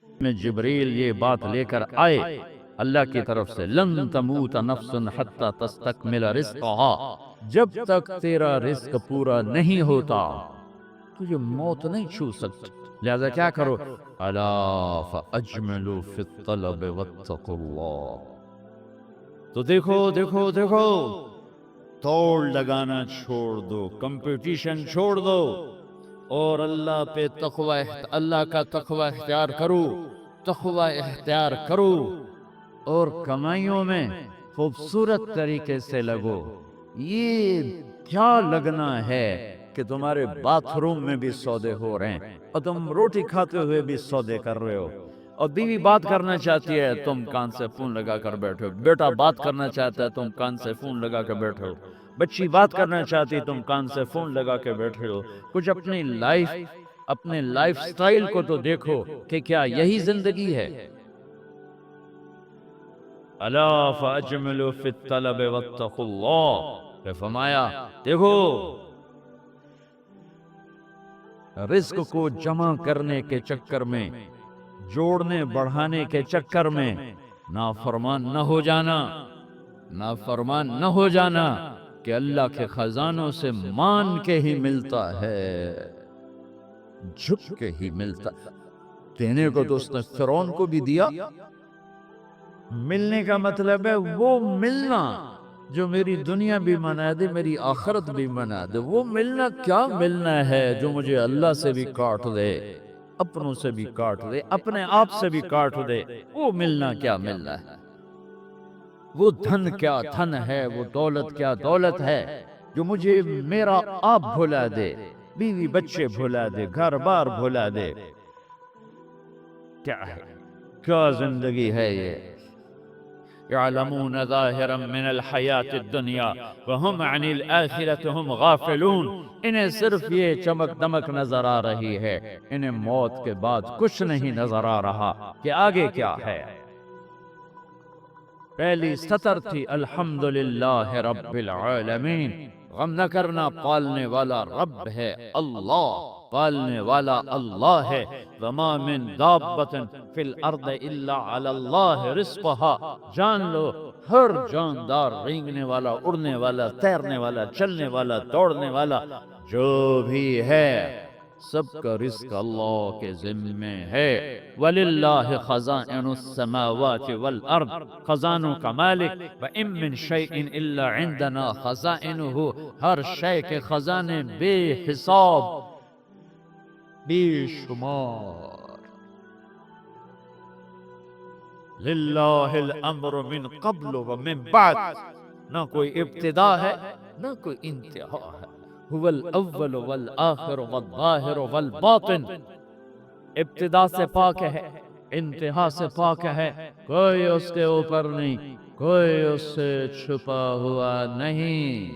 میں جبریل یہ بات لے کر آئے اللہ کی طرف سے، لن تموت نفس حتی تستکمل رزقہا، جب تک تیرا رزق پورا نہیں ہوتا تجھے موت نہیں چھو سکتی، لہذا کیا کرو، الا فاجملوا فی الطلب واتقوا اللہ، تو دیکھو دیکھو دیکھو، توڑ لگانا چھوڑ دو، کمپٹیشن چھوڑ دو، اور اللہ پہ تقوی، اللہ کا تقوی اختیار کرو، تقوی اختیار کرو، اور کمائیوں میں خوبصورت طریقے سے لگو۔ یہ کیا لگنا ہے کہ تمہارے باتھ روم میں بھی سودے ہو رہے ہیں اور تم روٹی کھاتے ہوئے بھی سودے کر رہے ہو، اور بیوی بات کرنا چاہتی ہے تم کان سے فون لگا کر بیٹھے ہو، بیٹا بات کرنا چاہتا ہے تم کان سے فون لگا کر بیٹھے ہو، بچی بات کرنا چاہتی تم کان سے فون لگا کے بیٹھے ہو۔ کچھ اپنے لائف سٹائل کو تو دیکھو کہ کیا یہی زندگی ہے؟ الا فاجملوا فی الطلب واتقوا اللہ، پھر فرمایا دیکھو، رزق کو جمع کرنے کے چکر میں، جوڑنے بڑھانے کے چکر میں نافرمان نہ ہو جانا، نافرمان نہ ہو جانا کہ اللہ کے خزانوں سے مان کے ہی ملتا ہے، جھک کے ہی ملتا۔ دینے کو تو اس نے فرعون کو بھی دیا، ملنے کا مطلب ہے وہ ملنا جو میری دنیا بھی منا دے، میری آخرت بھی منا دے۔ وہ ملنا کیا ملنا ہے جو مجھے اللہ سے بھی کاٹ دے، اپنوں سے بھی کاٹ دے، اپنے آپ سے بھی کاٹ دے، وہ ملنا کیا ملنا ہے؟ وہ دھن کیا دھن ہے، وہ دولت کیا دولت ہے جو مجھے میرا آپ بھلا دے، بیوی بچے بھلا دے، گھر بار بھلا دے؟ کیا ہے، کیا زندگی ہے یہ؟ يعلمون ظاہرا من الحیات الدنیا وهم عن الآخرة هم غافلون، انہیں صرف یہ چمک دمک نظر آ رہی ہے، انہیں موت کے بعد کچھ نہیں نظر آ رہا کہ آگے کیا ہے۔ پہلی سطر تھی الحمدللہ رب العالمین، غم نہ کرنا، پالنے والا رب ہے اللہ، پالنے والا اللہ ہے۔ وما من دابۃ فی الارض الا علی اللہ رزقها، جان لو ہر جاندار، رینگنے والا، اڑنے والا، تیرنے والا، چلنے والا، دوڑنے والا، جو بھی ہے سب کا رزق اللہ کے ذمے ہے۔ وَلِلَّهِ خَزَائِنُ السَّمَاوَاتِ وَالْأَرْضِ، خزانوں کا مالک، وَإِن مِّن شَيْءٍ إِلَّا عِندَنَا خَزَائِنُهُ، ہر شے کے خزانے بے حساب، بے شمار۔ لِلَّهِ الْأَمْرُ مِن قَبْلُ وَمِن بَعْد، نہ کوئی ابتدا ہے نہ کوئی انتہا ہے۔ هو الاول والآخر والظاہر والباطن، ابتدا سے پاک ہے، انتہا سے پاک ہے، کوئی اس کے اوپر نہیں، کوئی اس سے چھپا ہوا نہیں۔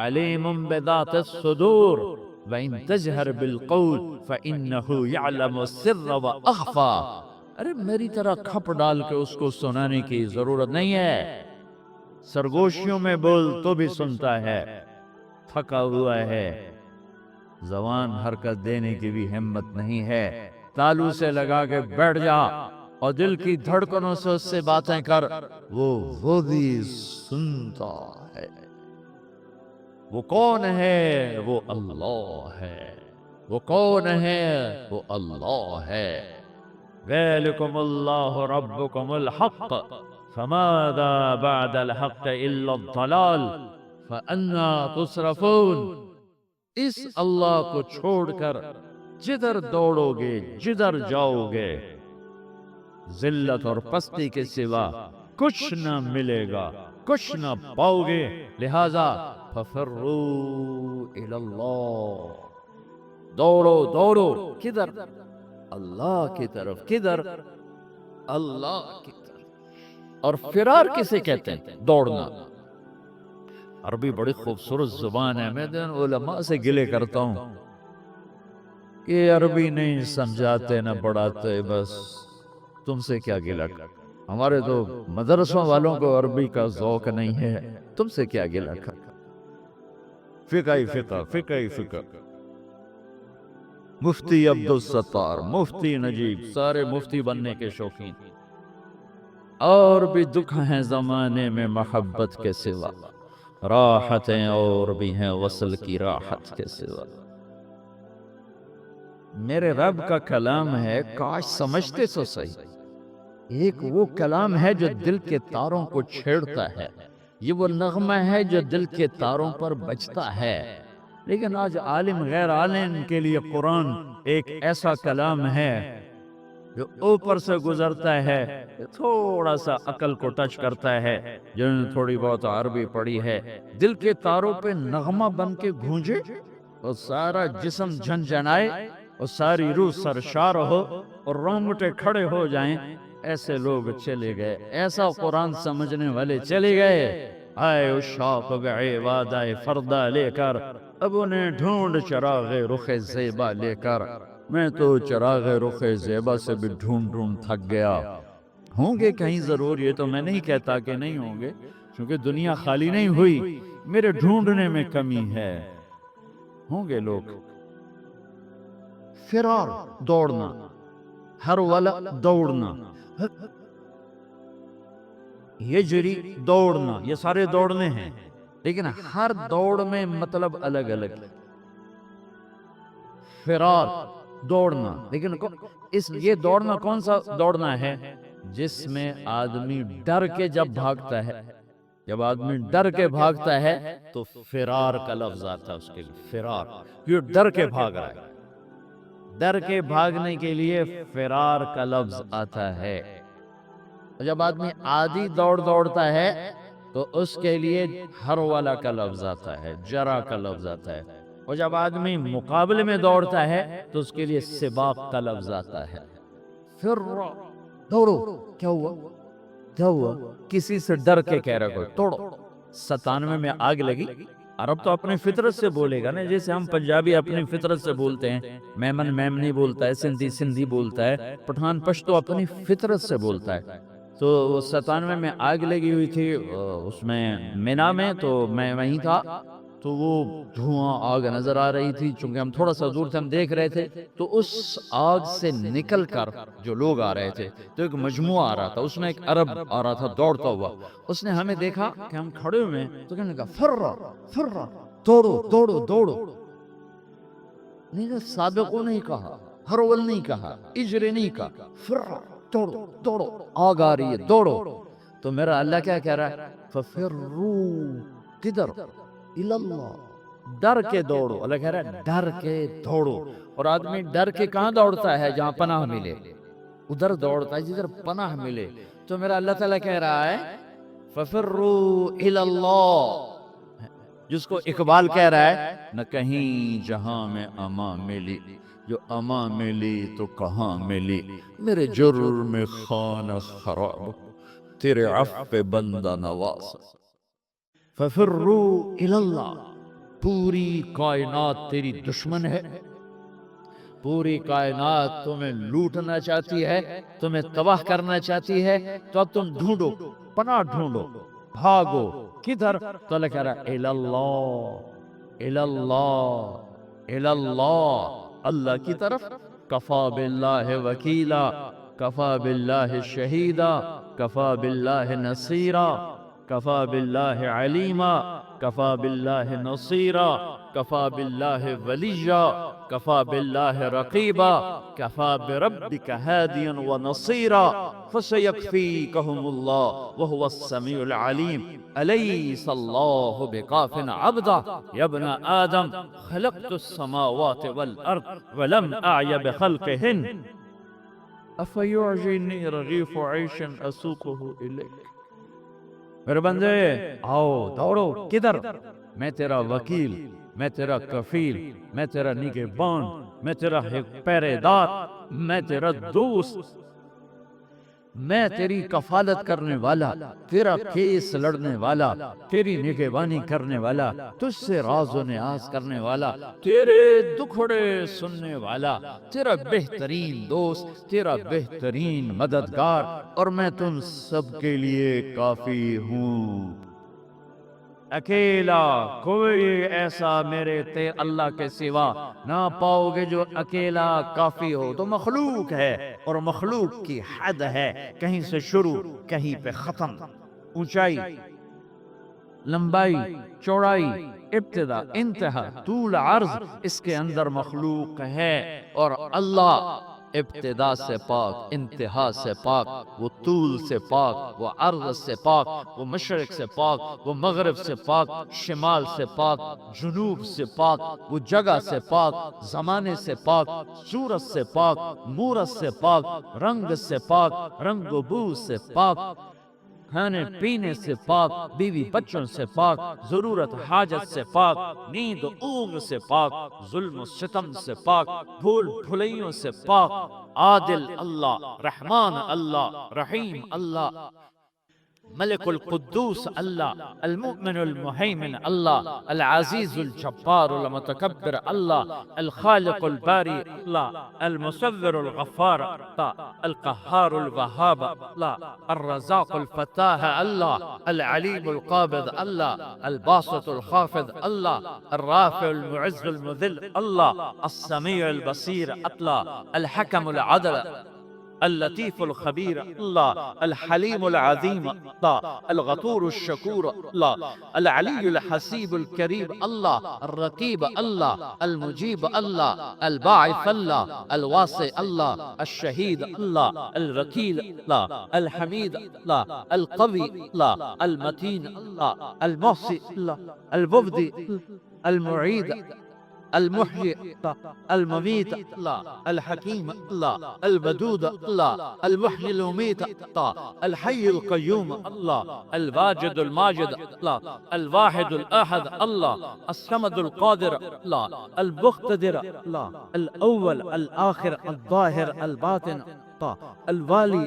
علیم بذات الصدور وَإِن تَجْهَرْ بِالْقَوْلِ فَإِنَّهُ يَعْلَمُ السِّرَّ وَأَخْفَى، ارے میری طرح کھپ ڈال کے اس کو سنانے کی ضرورت نہیں ہے، سرگوشیوں میں بول تو بھی سنتا ہے، تھکا ہوا ہے، زبان حرکت دینے کی بھی ہمت نہیں ہے، تالو سے لگا کے بیٹھ جا اور دل کی دھڑکنوں سے اس سے باتیں کر، وہ بھی سنتا ہے۔ وہ کون ہے؟ وہ اللہ ہے۔ وہ کون ہے؟ وہ اللہ ہے۔ ذَلِكُمُ اللَّهُ رَبُّكُمُ الْحَقُّ فَمَاذَا بَعْدَ الْحَقِّ إِلَّا الضَّلَالُ فَأَنَّىٰ تُصْرَفُونَ، اس اللہ کو چھوڑ کر جدھر دوڑو گے، جدھر جاؤ گے، ذلت اور پستی کے سوا کچھ نہ ملے گا، کچھ نہ پاؤ گے، لہذا فَفِرُّوا إِلَى اللَّهِ، دوڑو دوڑو، کدھر؟ اللہ کی طرف۔ کدھر؟ اللہ کی طرف۔ اور فرار کسے کہتے ہیں؟ دوڑنا۔ عربی بڑی خوبصورت زبان ہے، میں علماء سے گلے کرتا ہوں کہ عربی نہیں سمجھاتے نہ پڑھاتے، بس تم سے کیا گلہ، ہمارے تو مدرسوں والوں کو عربی کا ذوق نہیں ہے، تم سے کیا گلہ کر، فقہ ہی فقہ، فقہ ہی فقہ۔ مفتی عبدالستار، مفتی نجیب، سارے مفتی بننے کے شوقین۔ اور بھی دکھ ہیں زمانے میں محبت کے سوا، راحتیں اور بھی ہیں وصل کی راحت کے سوا۔ میرے رب کا کلام ہے، کاش سمجھتے تو صحیح۔ ایک وہ کلام ہے جو دل کے تاروں کو چھیڑتا ہے، یہ وہ نغمہ ہے جو دل کے تاروں پر بجتا ہے۔ لیکن آج عالم غیر عالم کے لیے قرآن ایک ایسا کلام ہے جو اوپر سے گزرتا ہے، تھوڑا سا عقل کو ٹچ کرتا ہے، جنہوں نے تھوڑی بہت عربی پڑھی ہے، دل کے تاروں پہ نغمہ بن کے گونجے اور سارا جسم جھنجھنائے اور ساری روح سرشار ہو اور رونگٹے کھڑے ہو جائیں۔ ایسے لوگ چلے گئے، ایسا قرآن سمجھنے والے چلے گئے۔ آئے اشاق بعباد آئے فردہ لے کر، اب انہیں ڈھونڈ چراغ رخ زیبا لے کر۔ میں تو چراغ رخ زیبا سے بھی ڈھونڈ ڈھونڈ تھک گیا۔ ہوں گے کہیں ضرور، یہ تو میں نہیں کہتا کہ نہیں ہوں گے، کیونکہ دنیا خالی نہیں ہوئی، میرے ڈھونڈنے میں کمی ہے۔ ہوں گے لوگ۔ فرار، دوڑنا، ہر والا دوڑنا، یجری دوڑنا، یہ سارے دوڑنے ہیں، لیکن ہر دوڑ میں مطلب الگ الگ۔ فرار دوڑنا، لیکن یہ دوڑنا کون سا دوڑنا ہے؟ جس میں آدمی ڈر کے جب بھاگتا ہے، جب آدمی ڈر کے بھاگتا ہے تو فرار کا لفظ آتا ہے اس کے لیے، فرار، یہ ڈر کے بھاگ رہا ہے، ڈر کے بھاگنے کے لیے فرار کا لفظ آتا ہے۔ جب آدمی عادی دوڑتا ہے تو اس کے لیے ہر والا کا لفظ آتا ہے، جرا کا لفظ آتا ہے، اور جب آدمی مقابلے میں دوڑتا ہے تو اس کے لیے سباق کا لفظ آتا ہے۔ پھر دوڑو، کیا ہوا؟ کیا ہوا؟ کسی سے ڈر کے کہہ رہا کوئی توڑو۔ 97 میں آگ لگی، عرب تو اپنی فطرت سے بولے گا نا، جیسے ہم پنجابی اپنی فطرت سے بولتے ہیں، میمن میمنی بولتا ہے، سندھی سندھی بولتا ہے، پٹھان پشتو اپنی فطرت سے بولتا ہے۔ تو 97 میں آگ لگی ہوئی تھی اس میں مینا میں، تو میں وہیں تھا، تو وہ دھواں آگ نظر آ رہی تھی، چونکہ ہم تھوڑا سا دور تھے، ہم دیکھ رہے تھے، تو اس آگ سے نکل کر جو لوگ آ رہے تھے تو ایک مجموعہ آ رہا تھا، اس میں ایک عرب آ رہا تھا دوڑتا ہوا، اس نے ہمیں دیکھا کہ ہم کھڑے ہوئے ہیں تو کہنے لگا فرا فرا، دوڑو دوڑو دوڑو۔ نہیں کہا، سابقو نہیں کہا، ہرول نہیں کہا، اجرے نہیں کہا، فرا، دوڑو دوڑو، آگ آ رہی ہے دوڑو۔ تو میرا اللہ کیا کہہ رہا ہے؟ ففرو، کدھر؟ الاللہ، ڈر کے دوڑو۔ اللہ کہہ رہا ہے ڈر کے دوڑو، اور آدمی ڈر کے کہاں دوڑتا ہے؟ جہاں پناہ ملے، ادھر دوڑتا ہے جدھر پناہ ملے۔ تو میرا اللہ تعالیٰ کہہ رہا ہے ففرو الاللہ، جس کو اقبال کہہ رہا ہے نہ کہیں جہاں میں امان ملی، جو امان ملی تو کہاں ملی، میرے جرم میں خانہ خراب، تیرے عفو بندہ نواز۔ ففرو الاللہ، پوری کائنات تیری دشمن ہے، پوری کائنات تمہیں لوٹنا چاہتی ہے، تمہیں تباہ کرنا چاہتی ہے، تو اب تم ڈھونڈو، پناہ ڈھونڈو، بھاگو۔ کدھر؟ تو اللہ کہہ رہا ہے الاللہ، الاللہ، الاللہ، اللہ کی طرف۔ کفا باللہ وکیلا، کفا باللہ شہیدا، کفا باللہ نصیرا، کفا باللہ علیما، کفا باللہ نصیرا، کفا باللہ ولیجا، کفا باللہ رقیبا، کفا بربک ہادیا ونصیرا، فسیکفیکہم اللہ وہو السمیع العلیم، الیس اللہ بکاف عبدا، یا ابن آدم خلقت السماوات والارض ولم اعی بخلقہن، افیعجنی رغیف عیش اسوقہ الیک۔ میرے بندے آؤ دوڑو، کدھر؟ میں تیرا وکیل، میں تیرا کفیل، میں تیرا نگہبان، میں تیرا پہرے دار، میں تیرا دوست، میں تیری کفالت کرنے والا، تیرا کیس لڑنے والا، تیری نگہبانی کرنے والا، تجھ سے راز و نیاز کرنے والا، تیرے دکھڑے سننے والا، تیرا بہترین دوست، تیرا بہترین مددگار، اور میں تم سب کے لیے کافی ہوں۔ اکیلا کوئی ایسا میرے اللہ کے سوا نہ پاؤ گے جو اکیلا کافی ہو. تو مخلوق ہے اور مخلوق کی حد ہے، کہیں سے شروع کہیں پہ ختم. اونچائی، لمبائی، چوڑائی، ابتدا، انتہا، طول، عرض، اس کے اندر مخلوق ہے. اور اللہ ابتدا سے پاک، انتہا سے پاک، وہ طول سے پاک، وہ عرض سے پاک، وہ مشرق سے پاک، وہ مغرب سے پاک، شمال سے پاک، جنوب سے پاک، وہ جگہ سے پاک، زمانے سے پاک، صورت سے پاک، مورت سے پاک، رنگ سے پاک، رنگ و بو سے پاک، کھانے پینے سے پاک، بیوی بچوں سے پاک، ضرورت حاجت سے پاک، نیند و اونگ سے پاک، ظلم و ستم سے پاک، بھول بھلیوں سے پاک. عادل اللہ، رحمان اللہ، رحیم اللہ، ملک القدوس اللہ، المؤمن المهيمن الله، العزيز الجبار المتكبر الله، الخالق الباري الله، المصور الغفار الله، القهار الوهاب الله، الرزاق الفتاح الله، العليم القابض الله، الباسط الخافض الله، الرافع المعز المذل الله، السميع البصير الله، الحكم العدل، اللطيف الخبير الله، الحليم العظيم الله، الغفور الشكور الله، العلي الحسيب الكريم الله، الرقيب الله، المجيب الله، الباعث الله، الواسع الله، الشهيد الله، الوكيل الله، الحميد الله، القوي الله، المتين الله، المحصي الله، المبدي، المعيد، المحيي الله، المميت الله، الحكيم الله، الودود الله، المحيي المميت الله، الحي القيوم الله، الواجد الماجد الله، الواحد الأحد الله، الصمد القادر الله، المقتدر الله، الأول الآخر الظاهر الباطن الله، الوالي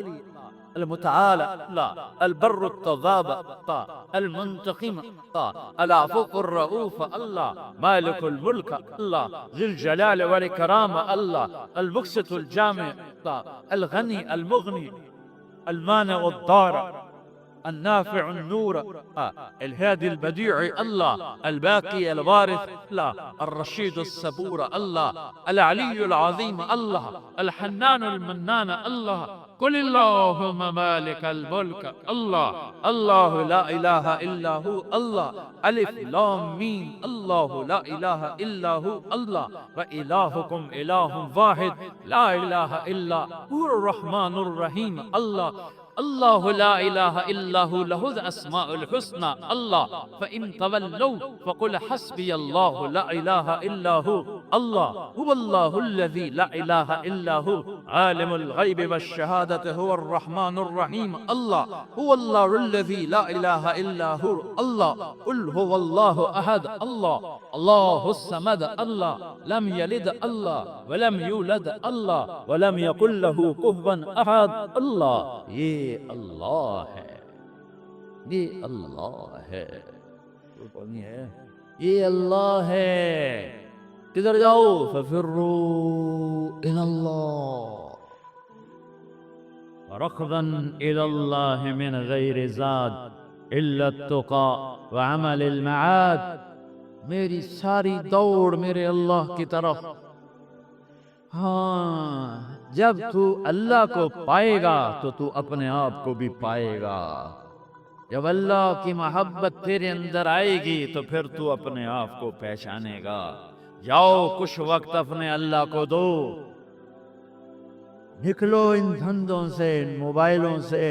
المتعالى الله، البر التواب الله، المنتقم الله، العفو الرؤوف الله، مالك الملك الله، ذي الجلال والإكرام الله، المقسط الجامع الله، الغني المغني، المانع الضار، النافع النور، الهادي البديع الله، الباقي الوارث الله، الرشيد الصبور الله، العلي العظيم الله، الحنان المنان الله. قل اللهم مالك الملك الله، الله لا إله إلا هو الله، ألف لام ميم، الله لا إله إلا هو الله، وإلهكم إله واحد لا إله إلا هو الرحمن الرحيم الله. الله لا إله إلا هو له الأسماء الحسنى الله. فإن تولوا فقل حسبي الله لا إله إلا هو الله. هو الله الذي لا إله إلا هو عالم الغيب والشهادة هو الرحمن الرحيم الله. هو الله الذي لا إله إلا هو الله. قل هو الله أحد الله الله الصمد الله لم يلد الله ولم يولد الله ولم يكن له كفوا أحد الله. یہ اللہ ہے، یہ اللہ ہے، یہ اللہ ہے. کدھر جاؤ؟ ففروا إلى الله ركضا إلى الله من غير زاد إلا التقى وعمل المعاد. میری ساری دوڑ میرے اللہ کی طرف. ہاں، جب تو اللہ کو پائے گا تو تو اپنے آپ کو بھی پائے گا. جب اللہ کی محبت تیرے اندر آئے گی تو پھر تو اپنے آپ کو پہچانے گا. جاؤ کچھ وقت اپنے اللہ کو دو. نکلو ان دھندوں سے، ان موبائلوں سے،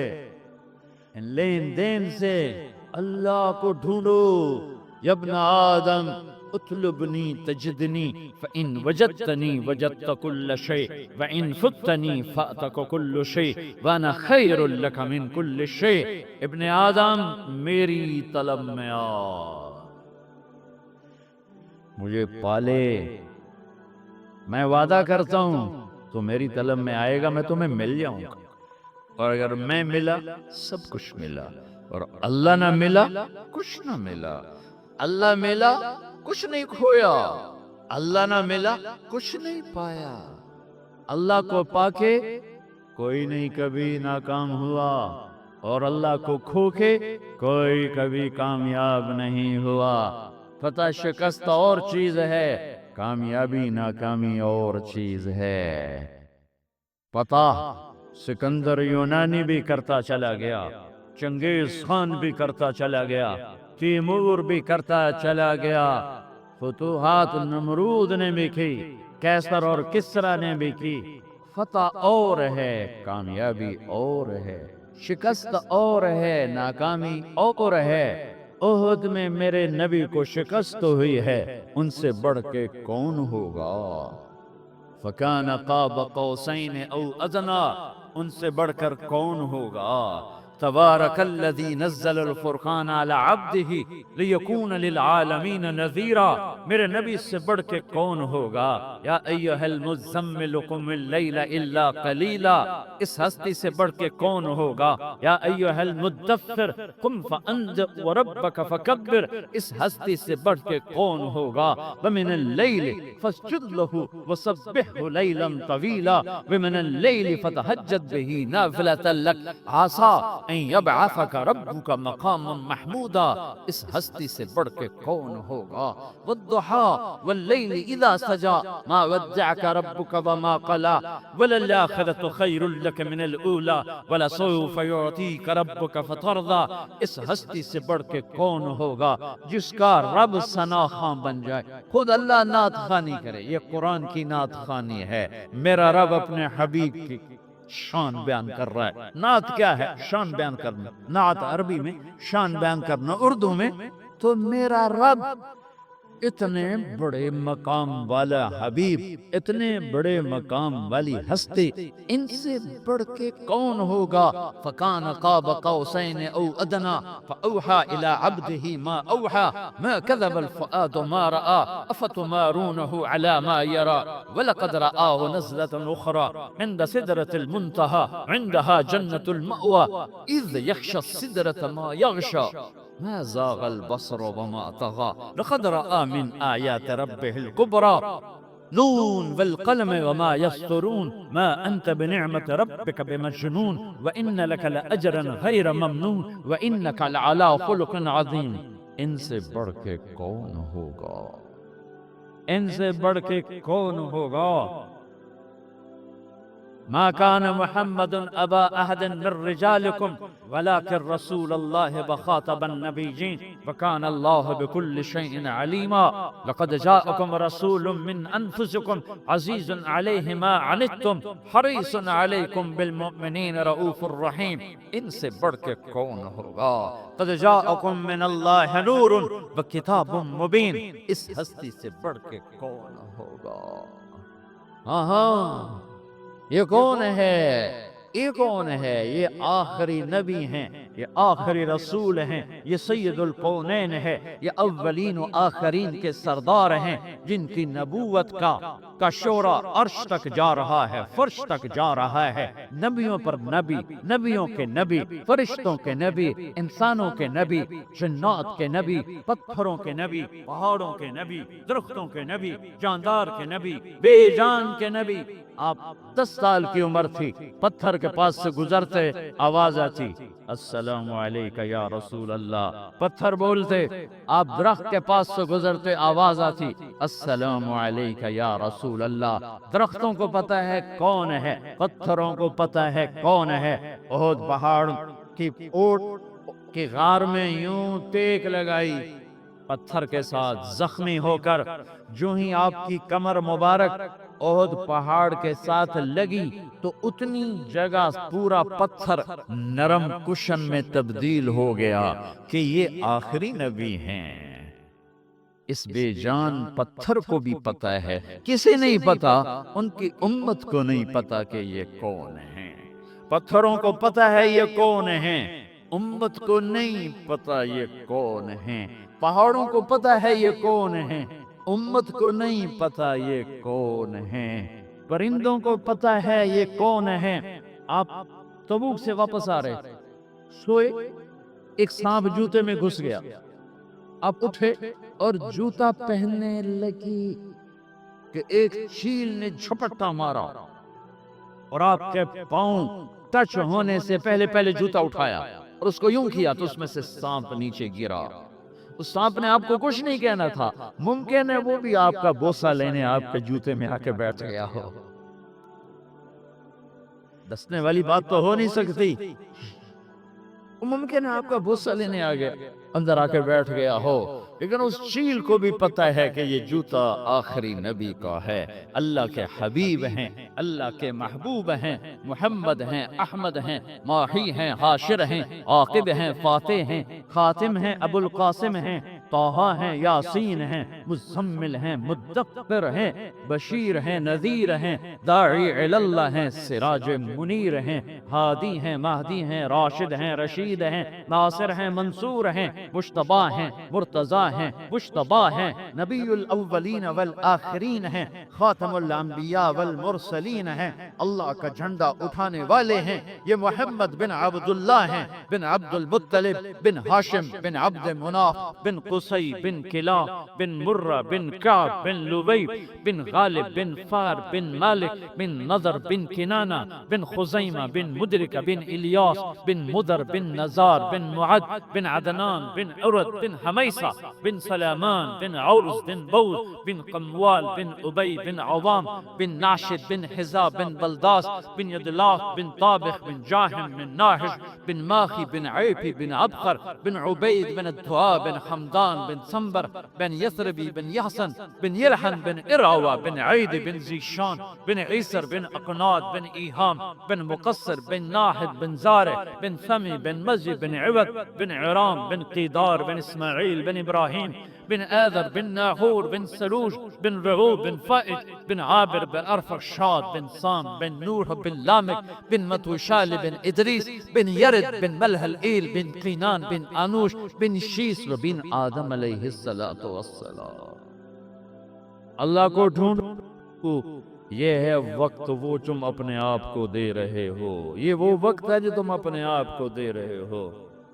ان لین دین سے. اللہ کو ڈھونڈو. یا ابن آدم اطلبنی تجدنی فإن وجدتنی وجدت كل شيء وإن فتنی فأتك كل شيء وأنا خير لك من كل شيء. ابن آدم میری طلب میں آ، مجھے پالے. میں وعدہ کرتا ہوں تو میری طلب میں آئے گا، میں تمہیں مل جاؤں گا. اور اگر میں ملا سب کچھ ملا، اور اللہ نہ ملا کچھ نہ ملا. اللہ ملا کچھ نہیں کھویا، اللہ نہ ملا کچھ نہیں پایا. اللہ کو پا کے کوئی نہیں کبھی ناکام ہوا، اور اللہ کو کھو کے کوئی کبھی کامیاب نہیں ہوا۔ فتح شکست اور چیز ہے، کامیابی ناکامی اور چیز ہے۔ فتح سکندر یونانی بھی کرتا چلا گیا، چنگیز خان بھی کرتا چلا گیا، تیمور بھی کرتا چلا گیا، فتوحات نمرود نے بھی کی، کیسر اور کسرا نے بھی کی۔ فتح اور ہے، کامیابی اور ہے، شکست اور ہے، ناکامی اور ہے۔ احد میں میرے نبی کو شکست ہوئی ہے، ان سے بڑھ کے کون ہوگا؟ فَكَانَ قَابَ قَوْسَيْنِ أَوْ أَدْنَىٰ، ان سے بڑھ کر کون ہوگا؟ تبارک الذی نزل الفرقان علی عبدہ لیکون للعالمین نذیرا، میرے نبی سے بڑھ کے کون ہوگا؟ یا ایھا المزمل قم اللیل الا قلیلا، اس ہستی سے بڑھ کے کون ہوگا؟ یا ایھا المدثر قم فانذر وربک فکبر، اس ہستی سے بڑھ کے کون ہوگا؟ ومن اللیل فاسجد لہ وسبحہ لیلا طویلا، ومن اللیل فتہجد بہ نافلۃ لک عسیٰ ان یبعثک ربک مقاما محمودا، اس ہستی سے بڑھ کے کون ہوگا؟ والضحیٰ واللیل اذا سجی ما ودعک ربک وما قلی، وللآخرۃ خیر لک من الاولی ولسوف یعطیک ربک فترضی، اس ہستی سے بڑھ کے کون ہوگا جس کا رب ثنا خواں بن جائے؟ خود اللہ نعت خوانی کرے، یہ قرآن کی نعت خوانی ہے۔ میرا رب اپنے حبیب کی شان بیان کر رہا ہے۔ نعت کیا ہے؟ شان بیان کرنا۔ نعت عربی میں، شان بیان کرنا اردو میں۔ تو میرا رب اتنے بڑے مقام والا حبیب، اتنے بڑے مقام والی ہستی، ان سے بڑھ کے کون ہوگا؟ فَكَانَ قَابَ قَوْسَيْنِ أَوْ أَدْنَىٰ فَأَوْحَىٰ إِلَىٰ عَبْدِهِ مَا أَوْحَىٰ مَا كَذَبَ الْفُؤَادُ مَا رَأَىٰ أَفَتُمَارُونَهُ عَلَىٰ مَا يَرَىٰ وَلَقَدْ رَآهُ نَزْلَةً أُخْرَىٰ عِندَ سِدْرَةِ الْمُنتَهَىٰ عِندَهَا جَنَّةُ الْمَأْوَىٰ إِذْ يَغْشَى السِّدْرَةَ مَا يَغْشَىٰ ما زاغ البصر وما طغى لقد رأى من آيات ربه الكبرى نون والقلم وما يسطرون ما أنت بنعمة ربك بمجنون وإن لك لأجرا غير ممنون وإنك لعلى خلق عظيم۔ ان سے بڑھ کے کون ہوگا؟ ان سے بڑھ کے کون ہوگا؟ ما كان محمد أبا أحد من رجالكم ولكن رسول الله وخاتم النبيين وكان الله بكل شيء عليما، لقد جاءكم رسول من أنفسكم عزيز عليه ما عنتم حريص عليكم بالمؤمنين رؤوف رحيم، ان سے بڑھ کے کون ہوگا؟ قد جاءكم من الله نور وكتاب مبين، اس ہستی سے بڑھ کے کون ہوگا؟ ہاں، یہ کون ہے؟ یہ کون ہے؟ یہ آخری نبی ہیں، یہ آخری رسول ہیں، یہ سید الکونین ہے، یہ اولین و آخرین کے سردار ہیں، جن کی نبوت کا شورا عرش تک جا رہا ہے، فرش تک جا رہا ہے۔ نبیوں پر نبی، نبیوں کے نبی، فرشتوں کے نبی، انسانوں کے نبی، جنات کے نبی، پتھروں کے نبی، پہاڑوں کے نبی، درختوں کے نبی، جاندار کے نبی، بے جان کے نبی۔ آپ 10 سال کی عمر تھی، پتھر کے پاس سے گزرتے آواز آتی السلام علیکہ یا رسول اللہ، پتھر بولتے۔ آپ درخت کے پاس سے گزرتے آواز آتی السلام علیکہ یا رسول اللہ۔ درختوں کو پتہ ہے کون ہے، پتھروں کو پتہ ہے کون ہے۔ احد پہاڑ کی اوٹ کی غار میں یوں ٹیک لگائی، پتھر کے ساتھ زخمی ہو کر جو ہی آپ کی کمر مبارک احد پہاڑ کے ساتھ لگی تو اتنی جگہ پورا پتھر نرم کشن میں تبدیل ہو گیا کہ یہ آخری نبی ہیں۔ اس بے جان پتھر کو بھی پتہ ہے، کسے نہیں پتا؟ ان کی امت کو نہیں پتا کہ یہ کون ہیں۔ پتھروں کو پتا ہے یہ کون ہیں، امت کو نہیں پتا یہ کون ہیں۔ پہاڑوں کو پتا ہے یہ کون ہیں، امت کو نہیں پتا یہ کون ہیں۔ پرندوں کو پتا ہے یہ کون ہیں۔ آپ تبوک سے واپس آ رہے، سوئے، ایک سانپ جوتے میں گھس گیا، آپ اٹھے اور جوتا پہننے لگی کہ ایک چیل نے جھپٹا مارا اور آپ کے پاؤں ٹچ ہونے سے پہلے پہلے جوتا اٹھایا اور اس کو یوں کیا تو اس میں سے سانپ نیچے گرا. اس سانپ نے آپ کو کچھ نہیں کہنا تھا، ممکن ہے وہ بھی آپ کا بوسہ لینے آپ کے جوتے میں آ کے بیٹھ گیا ہو. دسنے والی بات تو ہو نہیں سکتی. ممکن ہے آپ کا بوسہ لینے آ گیا، اندر آ کے بیٹھ گیا ہو، لیکن اس چیل کو بھی پتہ ہے کہ یہ جوتا آخری نبی کا ہے، اللہ کے حبیب ہیں، اللہ کے محبوب ہیں، محمد ہیں، احمد ہیں، ماہی ہیں، حاشر ہیں، عاقب ہیں، فاتح ہیں، خاتم ہیں، ابو القاسم ہیں، طٰہٰ ہیں، یاسین ہیں، مزمل ہیں، مدثر ہیں، بشیر ہیں، نذیر ہیں، داعی اللہ ہیں، سراج منیر ہیں، ہادی ہیں، مہدی ہیں، راشد ہیں، رشید ہیں، ناصر ہیں، منصور ہیں، مجتبی ہیں، مرتضی ہیں، مجتبی ہیں، نبی الاولین والآخرین ہیں، خاتم الانبیاء والمرسلین ہیں، اللہ کا جھنڈا اٹھانے والے ہیں. یہ محمد بن عبداللہ ہیں، بن عبد المطلب، بن ہاشم، بن عبد مناف، بن قصی، بن کلاب، بن مرہ، بن کعب، بن لبی، بن غالب، بن فار، بن مالک، بن نضر، بن کنانہ، بن خزیمہ، بن مدرکہ، بن الیاس، بن مدر، بن نزار، بن معد، بن عدنان، بن عرد، بن حمیصہ، بن سلامان، بن عورز، بن بوز، بن قموال، بن ابی، بن عوام، بن ناشد، بن حزاب، بن بلداس، بن یدلاف، بن طابخ، بن جاہم، بن ناحش، بن ماخی، بن عیفی، بن عبقر، بن عبید، بن الدعاء، بن حمدان، بن سنبر، بن یثربی، بن یحسن، بن یلحن، بن اراوہ، بن عید، بن زیشان، بن عیسر، بن اقناد، بن ایہام، بن مقصر، بن ناحد، بن زارع، بن ثمی، بن مزی، بن عوض، بن عرام، بن قیدار، بن اسماعیل، بن ابراہیم، بن آذر، بن ناحور، بن سلوج، بن رعوب، بن فائج، بن عابر، بن ارفخشاد، بن سام، بن نوح، بن لامک، بن متوشال، بن ادریس، بن یرد، بن ملہل ایل، بن قینان، بن آنوش، بن شیس، و بن آدم علیہ السلام. اللہ کو ڈھونڈو، یہ ہے وقت وہ تم اپنے آپ کو دے رہے ہو، یہ وہ وقت ہے جو تم اپنے آپ کو دے رہے ہو.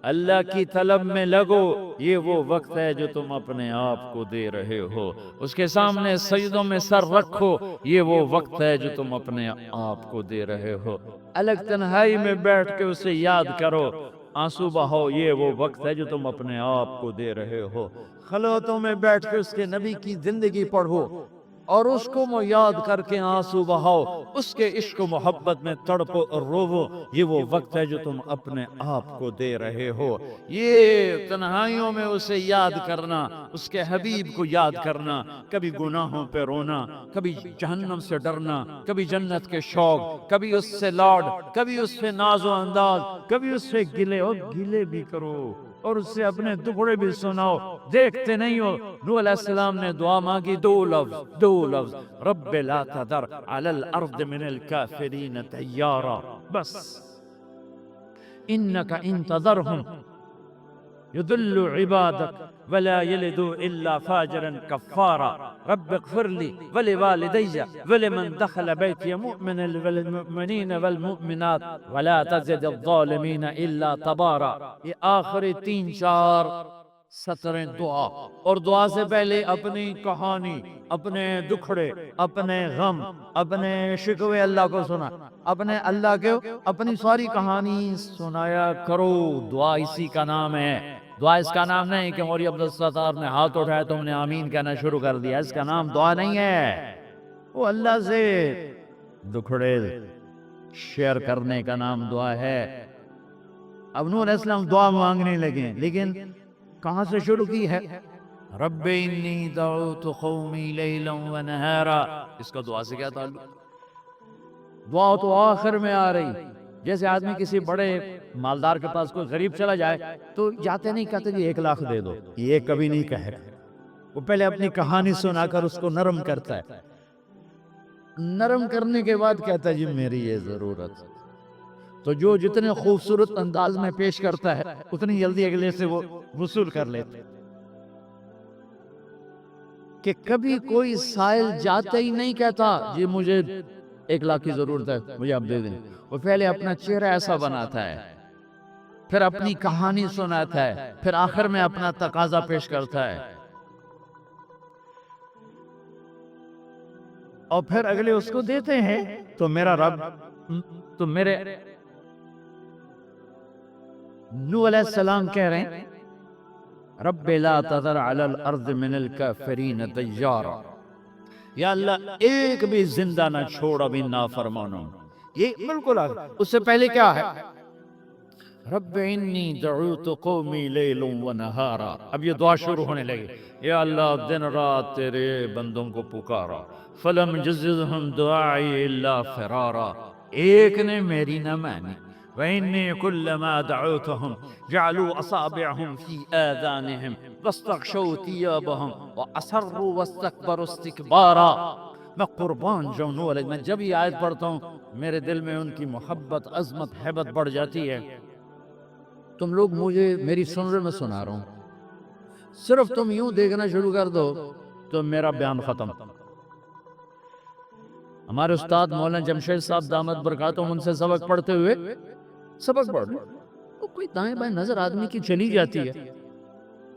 اللہ کی طلب میں لگو، یہ وہ وقت ہے جو تم اپنے آپ کو دے رہے ہو. اس کے سامنے سجدوں میں سر رکھو، یہ وہ وقت ہے جو تم اپنے آپ کو دے رہے ہو. الگ تنہائی میں بیٹھ کے اسے یاد کرو، آنسو بہاؤ، یہ وہ وقت ہے جو تم اپنے آپ کو دے رہے ہو. خلوتوں میں بیٹھ کے اس کے نبی کی زندگی پڑھو اور اس کو یاد کر کے آنسو بہاؤ، اس کے عشق و محبت میں تڑپو اور روو، یہ وہ وقت ہے جو تم اپنے آپ کو دے رہے ہو. یہ تنہائیوں میں اسے یاد کرنا، اس کے حبیب کو یاد کرنا، کبھی گناہوں پہ رونا، کبھی جہنم سے ڈرنا، کبھی جنت کے شوق، کبھی اس سے لاڈ، کبھی اس سے ناز و انداز، کبھی اس سے گلے، اور گلے بھی کرو اور اس سے اپنے دکھڑے بھی سناؤ. دیکھتے نہیں ہو نوح علیہ السلام نے دعا مانگی، دو لفظ، رب لا تذر علی الارض من الکافرین دیارا، بس انک ان تذرہم یضلوا عبادک ولا یلدوا الا فاجرا کفارا، رب اغفر لی ولوالدی ولمن دخل بیتی مؤمنا والمؤمنین والمؤمنات ولا تزد الظالمین الا تبارا. یہ آخری 3-4 سطریں دعا، اور دعا سے پہلے اپنی کہانی، اپنے دکھڑے، اپنے غم، اپنے شکوے اللہ کو سنا، اپنے اللہ کے اپنی ساری کہانی سنایا کرو. دعا اسی کا نام ہے. دعا اس کا نام نہیں کہ مولوی عبدالستار نے ہاتھ اٹھایا تم نے آمین کہنا شروع کر دیا، اس کا نام دعا نہیں ہے. وہ اللہ سے دکھڑے شیئر کرنے کا نام دعا ہے. اب نوح علیہ السلام دعا مانگنے لگے، لیکن کہاں سے شروع کی ہے؟ رب انی دعوت قومی لیلا و نہارا. اس کا دعا سے کیا تعلق؟ دعا تو آخر میں آ رہی. جیسے آدمی کسی بڑے مالدار کے پاس کوئی غریب چلا جائے تو جاتے نہیں کہتے جی 1 لاکھ دے دو، یہ کبھی نہیں کہے گا. وہ پہلے اپنی کہانی سنا کر اس کو نرم کرتا ہے، نرم کرنے کے بعد کہتا ہے جی میری یہ ضرورت. تو جو جتنے خوبصورت انداز میں پیش کرتا ہے اتنی جلدی اگلے سے وہ وصول کر لیتے. کہ کبھی کوئی سائل جاتے ہی نہیں کہتا جی مجھے 1 لاکھ کی ضرورت ہے مجھے آپ دے دیں. وہ پہلے اپنا چہرہ ایسا بناتا ہے، پھر اپنی کہانی سناتا ہے، پھر آخر میں اپنا تقاضا پیش کرتا ہے، اور پھر اگلے اس کو دیتے ہیں. تو میرا رب، تو میرے نوح علیہ السلام کہہ رہے ہیں رب لا تذر علی الارض من الکافرین دیارا، یا اللہ ایک بھی زندہ نہ چھوڑ ابھی نافرمانوں. یہ بالکل اس سے پہلے کیا ہے؟ رب انی دعوت قومی لیلا و نہارا. اب یہ دعا شروع ہونے لگی، یا اللہ دن رات تیرے بندوں کو پکارا. فلم یزدہم دعائی الا فرارا، ایک نے میری نہ مانی. وإني كلما دعوتهم جعلوا أصابعهم في آذانهم واستغشوا ثيابهم وأصروا واستكبروا استكبارا. میں قربان جاؤں نوح علیہ، میں جب یہ آیت پڑھتا ہوں میرے دل میں ان کی محبت، عظمت، ہیبت بڑھ جاتی ہے. تم لوگ مجھے میری سنرے میں سنا رہا ہوں، صرف تم یوں دیکھنا شروع کر دو تو میرا بیان ختم. ہمارے استاد مولانا جمشید صاحب دامت برکاتہم ان سے سبق پڑھتے ہوئے سبق پڑھ تو کوئی دائیں بائیں نظر آدمی کی چلی جاتی ہے.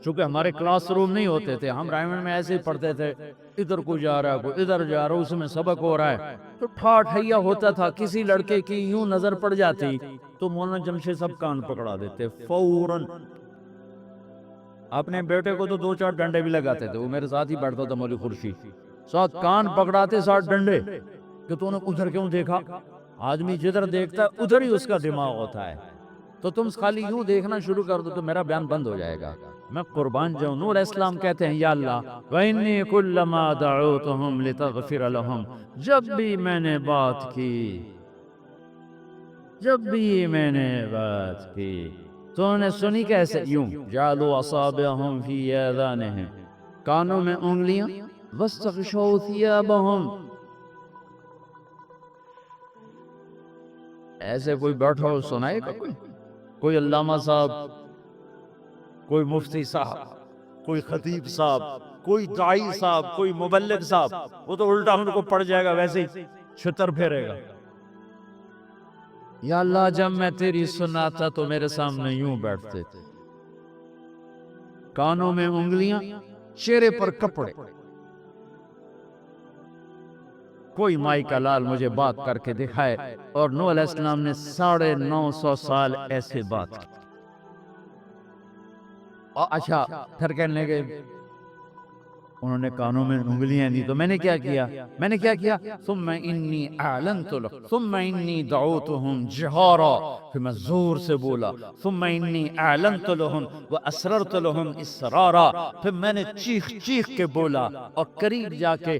چونکہ ہمارے کلاس روم نہیں ہوتے تھے، ہم رائمنڈ میں ایسے ہی پڑھتے تھے، ادھر کوئی جا رہا ہے کوئی ادھر جا رہا ہے، اس میں سبق ہو رہا ہے تو ٹھاٹھیا ہوتا تھا. کسی لڑکے کی یوں نظر پڑ جاتی تو مولانا جمشید صاحب کان پکڑا دیتے فوراً. اپنے بیٹے کو تو 2-4 ڈنڈے بھی لگاتے تھے، وہ میرے ساتھ ہی بیٹھتا تھا مولوی خورشید، ساتھ کان پکڑاتے 60 ڈنڈے کہ تو نے ادھر کیوں دیکھا. آدمی جدھر دیکھتا ہے ادھر ہی اس کا دماغ ہوتا ہے، تو تم خالی یوں دیکھنا شروع کر دو تو میرا بیان بند ہو جائے گا. میں قربان جاؤں. نوح علیہ السلام کہتے ہیں یا اللہ وَإِنِّي كُلَّمَا دَعُوتُهُمْ لِتَغْفِرَ لَهُمْ، جب بھی میں نے بات کی، جب بھی میں نے بات کی تو انہیں سنی کیسے؟ یوں جعلوا اصابعهم فی آذانهم، کانوں میں انگلیاں، واستغشوا ثيابهم، ایسے کوئی بیٹھا ہو سنائے گا کوئی علامہ صاحب، کوئی مفتی صاحب، کوئی خطیب صاحب، کوئی داعی صاحب، کوئی مبلغ صاحب، وہ تو الٹا ان کو پڑ جائے گا، ویسے ہی چھتر پھیرے گا. یا اللہ جب میں تیری سناتا تو میرے سامنے یوں بیٹھتے تھے، کانوں میں انگلیاں، چہرے پر کپڑے. کوئی مائی کا لال مجھے بات کر کے دکھائے. اور نوح علیہ السلام نے 950 سال ایسے بات کی. اور اچھا پھر کہنے لگے انہوں نے کانوں میں انگلیاں دی تو میں نے کیا کیا؟ میں نے کیا کیا؟ ثم انی اعلنت لهم ثم انی دعوتهم جہارا، پھر میں زور سے بولا. ثم انی اعلنت لهم واسررت لهم اسرارا، پھر میں نے چیخ چیخ کے بولا اور قریب جا کے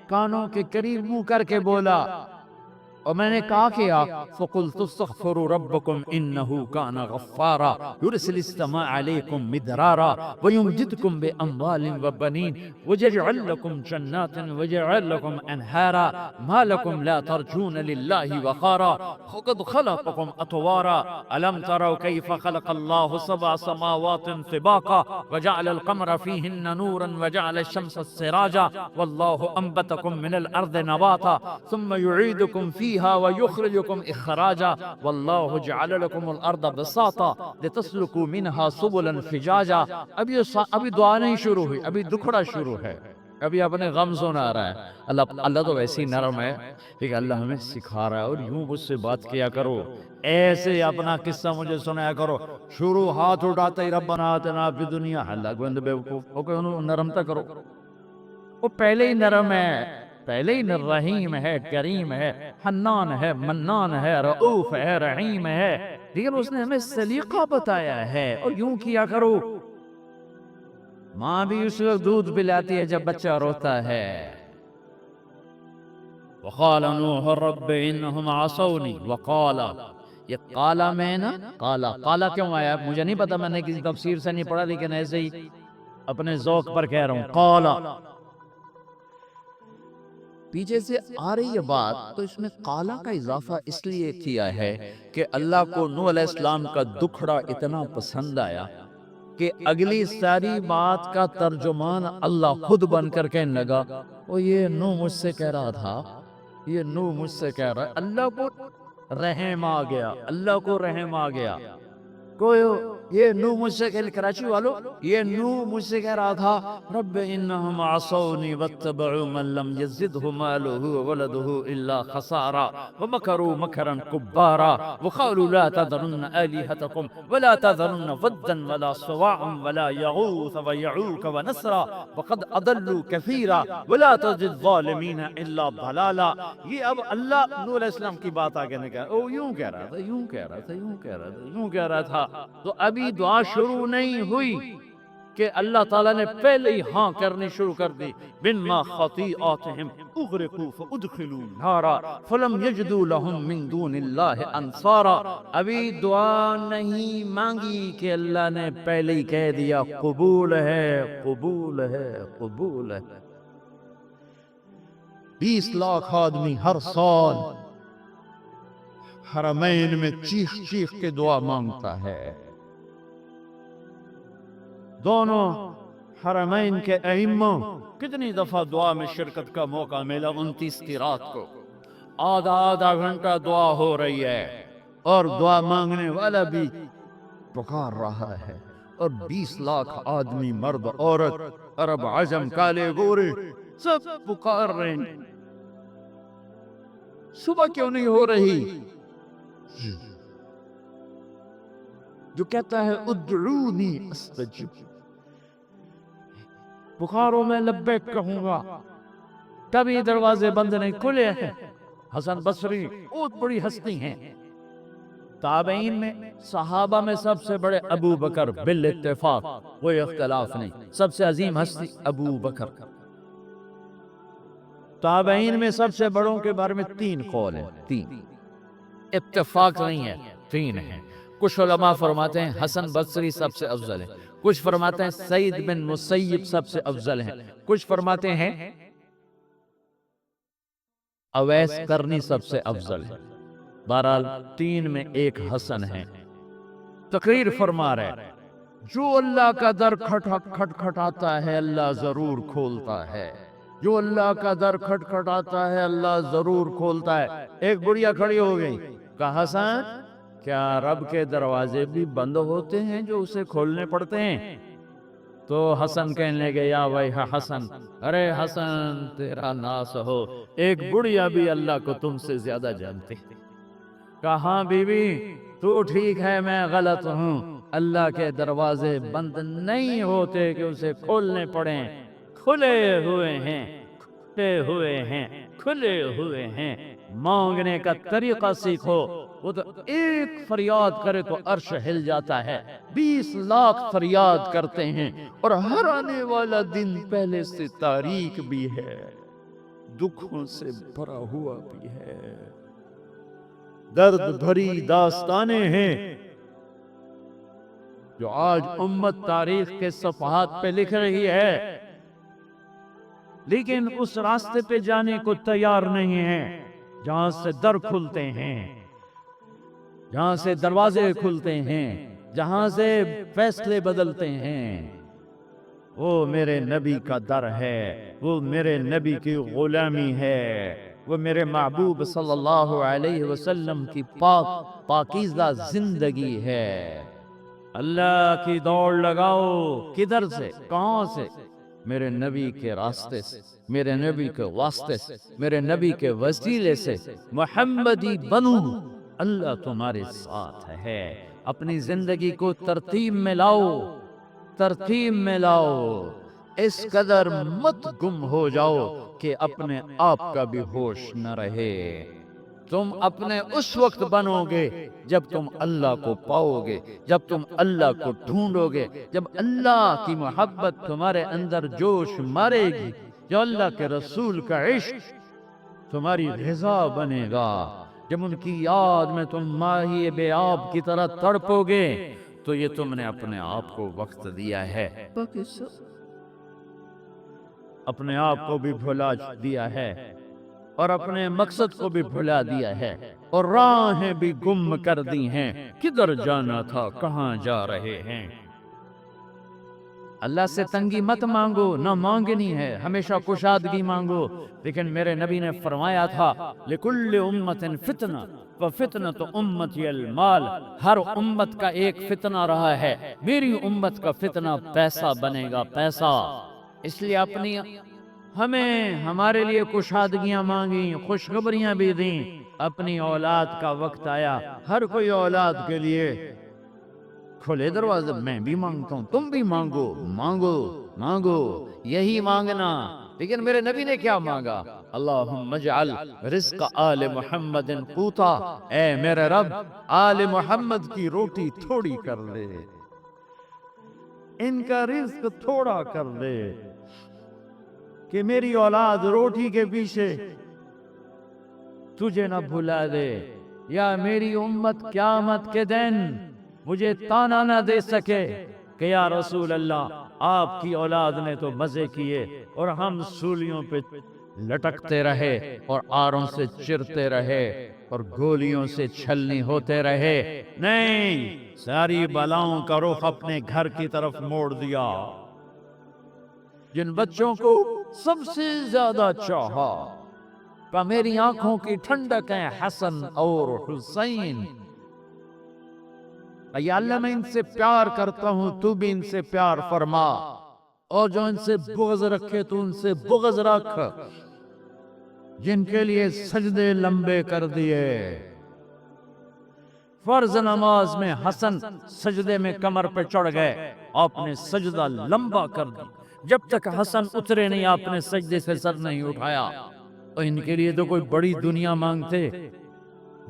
کانوں کے قریب منہ کر کے بولا. اور میں نے کہا کیا فَقُلْتُ اسْتَغْفِرُوا رَبَّكُمْ إِنَّهُ كَانَ غَفَّارًا يُرْسِلِ السَّمَاءَ عَلَيْكُمْ مِدْرَارًا وَيُمْدِدْكُمْ بِأَمْوَالٍ وَبَنِينَ وَيَجْعَلْ لَكُمْ جَنَّاتٍ وَيَجْعَلْ لَكُمْ أَنْهَارًا مَا لَكُمْ لَا تَرْجُونَ لِلَّهِ وَقَارًا وَقَدْ خَلَقَكُمْ أَطْوَارًا أَلَمْ تَرَوْا كَيْفَ خَلَقَ اللَّهُ سَبْعَ سَمَاوَاتٍ طِبَاقًا وَجَعَلَ الْقَمَرَ فِيهِنَّ نُورًا وَجَعَلَ الشَّمْسَ سِرَاجًا وَاللَّهُ أَنبَتَكُم مِّنَ الْأَرْضِ نَبَاتًا ثُمَّ يُعِيدُكُم فِيهَا وَيُخْرِجُكُم إِخْرَاجًا وَاللَّهُ جَعَلَ لَكُمُ الْأَرْضَ بِسَاطًا لِتَسْلُكُوا مِنْهَا سُبُلًا فِجَاجًا. ابھی دعا نہیں شروع ہوئی، ابھی دکھڑا شروع ہے، ابھی اپنے غم سنا رہا ہے. اللہ تو ویسی نرم ہے کہ اللہ ہمیں سکھا رہا ہے. اور یوں مجھ سے بات کیا کرو، ایسے اپنا قصہ مجھے سنایا کرو. شروع ہاتھ اٹھاتے ہی ربنا آتنا فی الدنیا، اللہ گوند بیوقوف انہوں نرمتا کرو. وہ پہلے ہی نرم ہے، پہلے ہی رحیم ہے، کریم ہے، حنان ہے، منان ہے، رؤوف ہے، رحیم ہے. لیکن اس نے ہمیں سلیقہ بتایا ہے. اور یوں کیا کرو. ماں بھی اس وقت دودھ پلاتی ہے جب بچہ روتا ہے. وقال نوح رب انہم عصونی وقال، یہ قالا میں نا قالا کیوں آیا مجھے نہیں پتا، میں نے کسی تفسیر سے نہیں پڑھا، لیکن ایسے ہی اپنے ذوق پر کہہ رہا ہوں. قالا پیچھے سے آ رہی ہے بات، تو اس میں قالا کا اضافہ اس لیے کیا ہے کہ اللہ کو نوح علیہ السلام کا دکھڑا اتنا پسند آیا کہ اگلی ساری بات کا ترجمان اللہ خود بن کر کہنے لگا وہ یہ نوح مجھ سے کہہ رہا تھا، یہ نوح مجھ سے کہہ رہا ہے. اللہ کو رحم آ گیا، اللہ کو رحم آ گیا. کوئی یہ نو مجھ سے کراچی والو، یہ نو مجھ سے کہہ رہا تھا رب انہم عصونی واتبعوا من لم یزدہ مالہ وولدہ الا خسارا ومکروا مکرا کبارا وقالوا لا تذرن آلہتکم ولا تذرن ودا ولا سواعا ولا یغوث ویعوک ونسرا وقد اضلوا کثیرا ولا تزد الظالمین الا ضلالا۔ یہ اب اللہ نور علیہ السلام کی بات آگے نے کہا، او یوں کہہ رہا تھا، یوں کہہ رہا تھا، یوں کہہ رہا تھا، یوں کہہ رہا تھا، تو ابھی دعا شروع نہیں ہوئی کہ اللہ تعالیٰ نے پہلے ہی ہاں کرنی شروع کر دی، بِمَا خَطِیئَاتِهِمْ اُغْرِقُوا فَأُدْخِلُوا نَارًا فَلَمْ يَجِدُوا لَهُم مِّن دُونِ اللَّهِ أَنصَارًا۔ ابھی دعا نہیں مانگی کہ اللہ نے پہلے ہی کہہ دیا قبول ہے، قبول ہے، قبول ہے۔ 20 لاکھ آدمی ہر سال حرمین میں چیخ چیخ کے دعا مانگتا ہے۔ دونوں حرمین کے ائمہ کتنی دفعہ دعا میں شرکت کا موقع ملا، 29 کی رات کو آدھا آدھا گھنٹہ دعا ہو رہی ہے اور دعا مانگنے والا بھی پکار رہا ہے، اور 20 لاکھ آدمی، مرد عورت، عرب عجم، کالے گورے، سب پکار رہے ہیں۔ صبح کیوں نہیں ہو رہی؟ جو کہتا ہے ادعونی استجب، پکارو میں لبیک کہوں گا، کبھی دروازے بند نہیں کھلے ہیں۔ حسن بصری بہت بڑی ہستی ہیں، تابعین میں، صحابہ میں سب سے بڑے ابو بکر بالاتفاق، کوئی اختلاف نہیں، سب سے عظیم ہستی ابو بکر۔ تابعین میں سب سے بڑوں کے بارے میں 3 قول ہیں، 3 اتفاق نہیں ہے، 3 ہیں۔ کچھ علماء فرماتے ہیں حسن بصری سب سے افضل ہے، کچھ فرماتے ہیں سعید بن مسیب سب سے افضل ہیں، کچھ فرماتے ہیں اویس قرنی سب سے افضل ہے۔ بہرحال 3 میں ایک حسن ہے۔ تقریر فرما رہے، جو اللہ کا در کھٹکھٹاتا ہے اللہ ضرور کھولتا ہے، جو اللہ کا در کھٹکھٹاتا ہے اللہ ضرور کھولتا ہے۔ ایک بڑھیا کھڑی ہو گئی، کہا حسن کیا رب کے دروازے بھی بند ہوتے ہیں جو اسے کھولنے پڑتے ہیں؟ تو حسن کہنے لگے یا بھائی حسن، ارے حسن تیرا ناس ہو، ایک بڑھیا بھی اللہ کو تم سے زیادہ جانتی۔ کہاں بی بی تو ٹھیک ہے، میں غلط ہوں، اللہ کے دروازے بند نہیں ہوتے کہ اسے کھولنے پڑیں، کھلے ہوئے ہیں، کھلے ہوئے ہیں، کھلے ہوئے ہیں۔ مانگنے کا طریقہ سیکھو، وہ تو ایک فریاد کرے تو عرش ہل جاتا ہے، 20 لاکھ فریاد کرتے ہیں، اور ہر آنے والا دن پہلے سے تاریک بھی ہے، دکھوں سے بھرا ہوا بھی ہے، درد بھری داستانیں ہیں جو آج امت تاریخ کے صفحات پہ لکھ رہی ہے، لیکن اس راستے پہ جانے کو تیار نہیں ہے جہاں سے در کھلتے ہیں، جہاں سے دروازے کھلتے ہیں، جہاں سے فیصلے بدلتے ہیں۔ وہ میرے نبی کا در ہے، وہ میرے نبی کی غلامی ہے، وہ میرے محبوب صلی اللہ علیہ وسلم کی پاکیزہ زندگی ہے۔ اللہ کی دوڑ لگاؤ، کدھر سے، کہاں سے؟ میرے نبی کے راستے سے، میرے نبی کے واسطے سے، میرے نبی کے وسیلے سے محمدی بنو، اللہ تمہارے ساتھ ہے۔ اپنی زندگی کو ترتیب میں لاؤ، ترتیب میں لاؤ، اس قدر مت گم ہو جاؤ کہ اپنے آپ کا بھی ہوش نہ رہے۔ تم اپنے اس وقت بنو گے جب تم اللہ کو پاؤ گے، جب تم اللہ کو ڈھونڈو گے، جب اللہ کی محبت تمہارے اندر جوش مارے گی، جو اللہ کے رسول کا عشق تمہاری غذا بنے گا، جب ان کی یاد میں تم ماہی بے آب کی طرح تڑپو گے، تو یہ تم نے اپنے آپ کو وقت دیا ہے، اپنے آپ کو بھی بھلا دیا ہے، اور اپنے مقصد کو بھی بھلا دیا ہے، اور راہیں بھی گم کر دی ہیں، کدھر جانا تھا کہاں جا رہے ہیں۔ اللہ سے تنگی مت مانگو، نہ مانگنی ہے، ہمیشہ کشادگی مانگو۔ لیکن میرے نبی نے فرمایا تھا لِكُلِّ أُمَّةٍ فِتْنَةٌ وَفِتْنَةُ أُمَّتِي الْمَالِ، ہر امت کا ایک فتنہ رہا ہے، میری امت کا فتنہ پیسہ بنے گا، پیسہ۔ اس لیے اپنی ہمیں ہمارے لیے کشادگیاں مانگیں، خوشخبریاں بھی دیں۔ اپنی اولاد کا وقت آیا، ہر کوئی اولاد کے لیے کھلے دروازے، میں بھی مانگتا ہوں، تم بھی مانگو، مانگو مانگو، یہی مانگنا۔ لیکن میرے نبی نے کیا مانگا؟ اللہم اجعل رزق آل محمد قوتا، اے میرے رب آل محمد کی روٹی تھوڑی کر لے، ان کا رزق تھوڑا کر دے، کہ میری اولاد روٹی کے پیچھے تجھے نہ بھلا دے، یا میری امت قیامت کے دن مجھے تانا نہ دے سکے کہ یا رسول اللہ آپ کی اولاد نے تو مزے کیے اور ہم سولیوں پہ لٹکتے رہے اور آروں سے چرتے رہے اور گولیوں سے چھلنی ہوتے رہے۔ نہیں، ساری بلاؤں کا رخ اپنے گھر کی طرف موڑ دیا۔ جن بچوں کو سب سے زیادہ چاہا کہ میری آنکھوں کی ٹھنڈک ہیں حسن اور حسین، یا اللہ میں ان سے پیار کرتا ہوں، تو بھی ان سے پیار فرما، اور جو ان سے بغض رکھے تو ان سے بغض رکھ۔ جن کے لیے سجدے لمبے کر دیے، فرض نماز میں حسن سجدے میں کمر پہ چڑھ گئے، آپ نے سجدہ لمبا کر دیا، جب تک حسن اترے نہیں آپ نے سجدے سے سر نہیں اٹھایا۔ اور ان کے لیے تو کوئی بڑی دنیا مانگتے،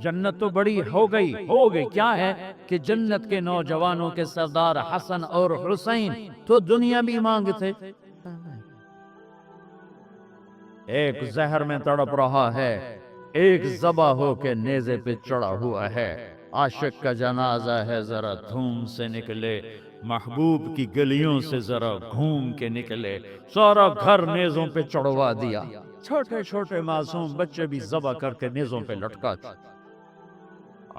جنت تو بڑی ہو گئی، کیا ہے کہ جنت کے نوجوانوں کے سردار حسن اور حسین تو دنیا بھی مانگتے۔ ایک زہر میں تڑپ رہا ہے، ایک ذبح ہو کے نیزے پہ چڑھا ہوا ہے، عاشق کا جنازہ ہے، ذرا دھوم سے نکلے، محبوب کی گلیوں سے ذرا گھوم کے نکلے، سارا گھر نیزوں پہ چڑھوا دیا، چھوٹے چھوٹے معصوم بچے بھی ذبح کر کے نیزوں پہ لٹکا۔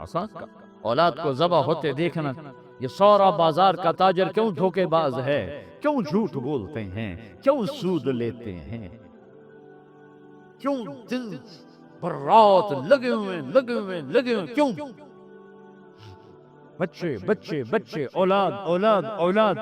آسان کا اولاد کو ذبح ہوتے دیکھنا، یہ سارا بازار کا تاجر کیوں دھوکے باز ہے، کیوں جھوٹ بولتے ہیں، کیوں سود لیتے ہیں، کیوں دن پر رات لگے ہوئے، کیوں؟ بچے بچے بچے، اولاد اولاد اولاد۔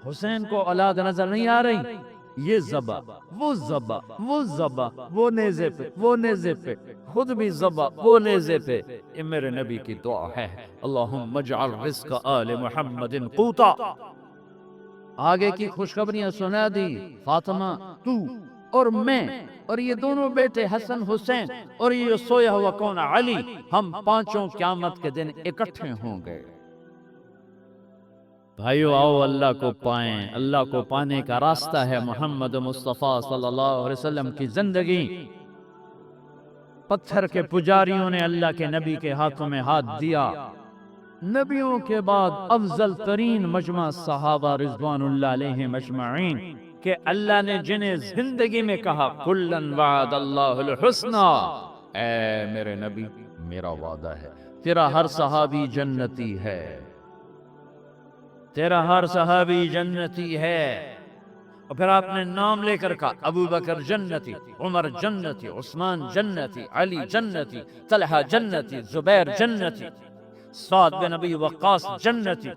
حسین کو اولاد نظر نہیں آ رہی، یہ ذبح، وہ ذبح، وہ ذبح، وہ نیزے پہ، وہ نیزے پہ، خود بھی ذبح، وہ نیزے پہ۔ یہ میرے نبی کی دعا ہے، اللہم اجعل رزق آل محمد قوتا۔ آگے کی خوشخبریاں سنا دی، فاطمہ تو اور میں اور یہ دونوں بیٹے حسن حسین اور یہ سویا ہوا کون علی، ہم پانچوں قیامت کے دن اکٹھے ہوں گے۔ بھائیو آؤ اللہ کو پائیں، اللہ کو پانے کا راستہ ہے محمد مصطفیٰ صلی اللہ علیہ وسلم کی زندگی۔ پتھر کے پجاریوں نے اللہ کے نبی کے ہاتھوں میں ہاتھ دیا، نبیوں کے بعد افضل ترین مجمع صحابہ رضوان اللہ علیہم اجمعین، کہ اللہ نے جنہیں زندگی میں کہا کلن وعد اللہ الحسنى، اے میرے نبی میرا وعدہ ہے تیرا ہر صحابی جنتی ہے، تیرا ہر صحابی جنتی ہے۔ اور پھر آپ نے نام لے کر کہا ابو بکر جنتی، عمر جنتی، عثمان جنتی، علی جنتی، طلحہ جنتی، زبیر جنتی، سعد بن ابی وقاص جنتی،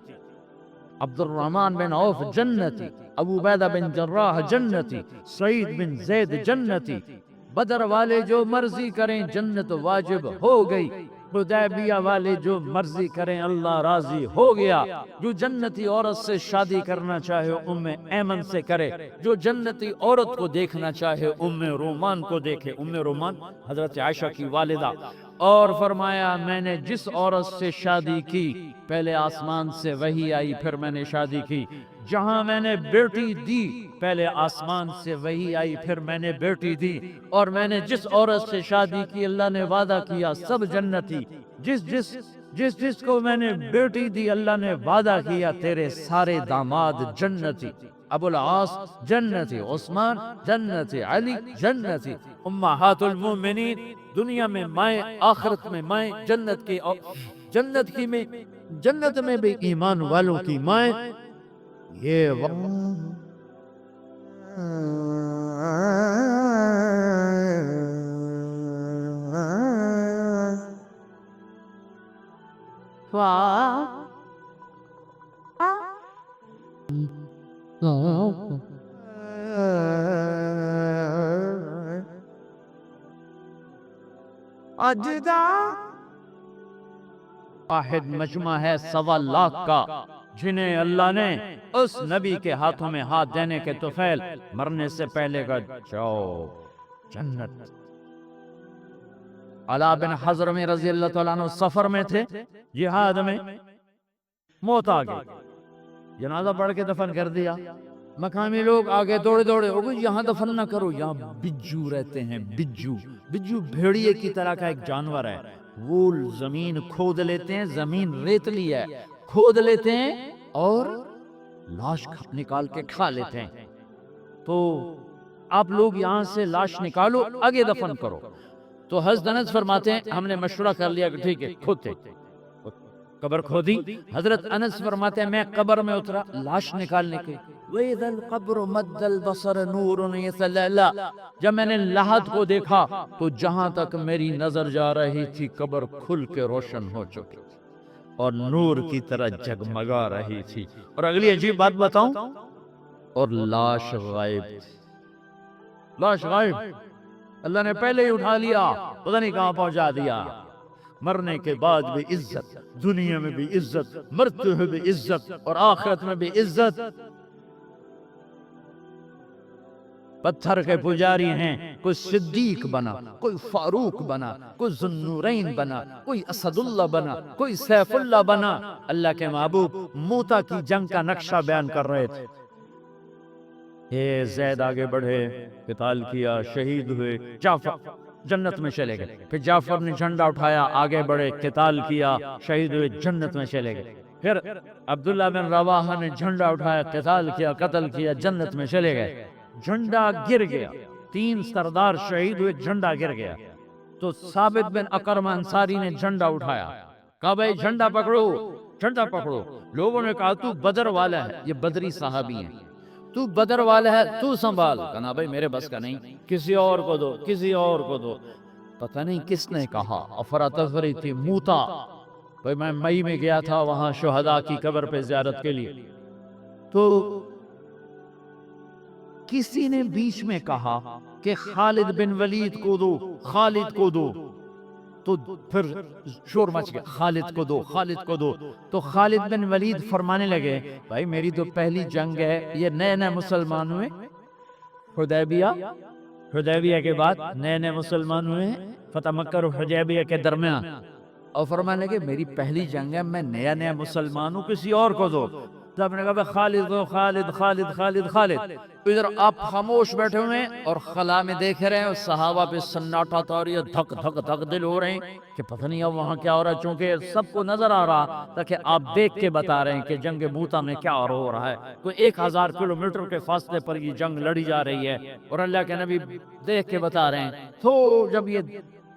عبد الرحمن بن عوف جنتی، ابو عبیدہ بن جراح جنتی، سعید بن زید جنتی، بدر والے جو مرضی کریں جنت واجب ہو گئی، حدیبیہ والے جو مرضی کریں اللہ راضی ہو گیا، جو جنتی عورت سے شادی کرنا چاہے ام ایمن سے کرے، جو جنتی عورت کو دیکھنا چاہے ام رومان کو دیکھے، ام رومان حضرت عائشہ کی والدہ، اور فرمایا میں نے جس عورت سے شادی کی پہلے آسمان سے وحی آئی پھر میں نے شادی کی، جہاں میں نے بیٹی دی پہلے آسمان سے وحی آئی پھر میں نے بیٹی دی، اور میں نے جس عورت سے شادی کی اللہ نے وعدہ کیا سب جنتی، جس کو میں نے بیٹی دی اللہ نے وعدہ کیا تیرے سارے داماد جنتی، ابو العاص جنتی، عثمان جنتی، علی جنتی، امہات المومنین دنیا میں مائیں آخرت میں مائیں، جنت میں بھی ایمان والوں کی مائیں، یہ واحد مجمع ہے 1.25 لاکھ کا، جنہیں اللہ نے اس نبی کے ہاتھوں میں ہاتھ دینے کے طفیل مرنے سے پہلے کا جاؤ جنت۔ علا بن حضرمی رضی اللہ تعالیٰ عنہ سفر میں تھے، جہاد میں، موت آ گئی، جنازہ پڑھ کے دفن کر دیا۔ مقامی لوگ آگے دوڑے دوڑے، یہاں دفن نہ کرو، یہاں بجو رہتے ہیں۔ بجو بھیڑیے کی طرح کا ایک جانور ہے، وہ زمین کھود لیتے ہیں، زمین ریتلی ہے، کھود لیتے ہیں اور لاش نکال کے کھا لیتے ہیں۔ تو آپ لوگ یہاں سے لاش نکالو، آگے دفن کرو۔ تو حضرت انس فرماتے ہیں ہم نے مشورہ کر لیا کہ ٹھیک ہے، کھودتے، قبر کھودی۔ حضرت انس فرماتے ہیں میں قبر میں اترا لاش نکالنے کے، وَإِذَا الْقَبْرُ مَدَّ الْبَصَرَ نُورٌ يَتَلَأْلَأْ، جب میں نے لحد کو دیکھا تو جہاں تک میری نظر جا رہی تھی قبر کھل کے روشن ہو چکی تھی اور نور کی طرح جگمگا رہی تھی۔ اور اگلی عجیب بات بتاؤں، اور لاش غائب تھی، لاش غائب، اللہ نے پہلے ہی اٹھا لیا، پتہ نہیں کہاں پہنچا دیا۔ مرنے کے بعد بھی عزت، دنیا میں بھی عزت، مرتے ہوئے بھی عزت، اور آخرت میں بھی عزت۔ پتھر کے پجاری ہیں، کوئی صدیق بنا، کوئی فاروق بنا، کوئی ذوالنورین بنا، کوئی اسد اللہ بنا، کوئی سیف اللہ بنا۔ اللہ کے محبوب موتا کی جنگ کا نقشہ بیان کر رہے تھے۔ یہ زید آگے بڑھے، قتال کیا، شہید ہوئے، جعفر جنت میں چلے گئے۔ پھر جعفر نے جھنڈا اٹھایا، آگے بڑھے، قتال کیا، شہید ہوئے، جنت میں چلے گئے۔ پھر عبداللہ بن رواحہ نے جھنڈا اٹھایا، قتال کیا، قتل کیا، جنت میں چلے گئے۔ جھنڈا گر گیا، 3 سردار شہید ہوئے، جھنڈا گر گیا۔ تو ثابت بن اکرم انصاری نے جھنڈا اٹھایا، کہا بھائی جھنڈا پکڑو، جھنڈا پکڑو۔ لوگوں نے کہا تو بدر والا ہے، یہ بدری صحابی ہیں، تو بدر والا ہے، تو سنبھال۔ کہنا بھائی میرے بس کا نہیں، کسی اور کو دو، کسی اور کو دو۔ پتہ نہیں کس نے کہا، افراتفری تھی، موتا۔ بھائی میں مئی میں گیا تھا وہاں شہداء کی قبر پہ زیارت کے لیے، تو کسی نے بیچ میں کہا کہ خالد بن ولید کو دو، خالد کو دو۔ تو پھر شور مچ گیا، خالد کو دو، خالد کو دو۔ تو خالد بن ولید فرمانے لگے بھائی میری تو پہلی جنگ ہے، یہ نئے نئے مسلمان ہوئے، حدیبیہ کے بعد نئے نئے مسلمان ہوئے، فتح مکہ اور حدیبیہ کے درمیان، اور فرمانے لگے میری پہلی جنگ ہے، میں نیا نیا مسلمان ہوں، کسی اور کو دو۔ تو آپ نے کہا خالد دو، خالد خالد خالد خالد۔ ادھر آپ خاموش بیٹھے ہوئے ہیں اور خلا میں دیکھ رہے ہیں، اور صحابہ پہ سناٹا تھا، اور یہ دھک دھک دھک دل ہو رہے ہیں کہ پتہ نہیں اب وہاں کیا ہو رہا ہے، چونکہ سب کو نظر آ رہا تاکہ آپ دیکھ کے بتا رہے ہیں کہ جنگ موتا میں کیا ہو رہا ہے۔ کوئی 1000 کلومیٹر کے فاصلے پر یہ جنگ لڑی جا رہی ہے، اور اللہ کے نبی دیکھ کے بتا رہے ہیں۔ تو جب یہ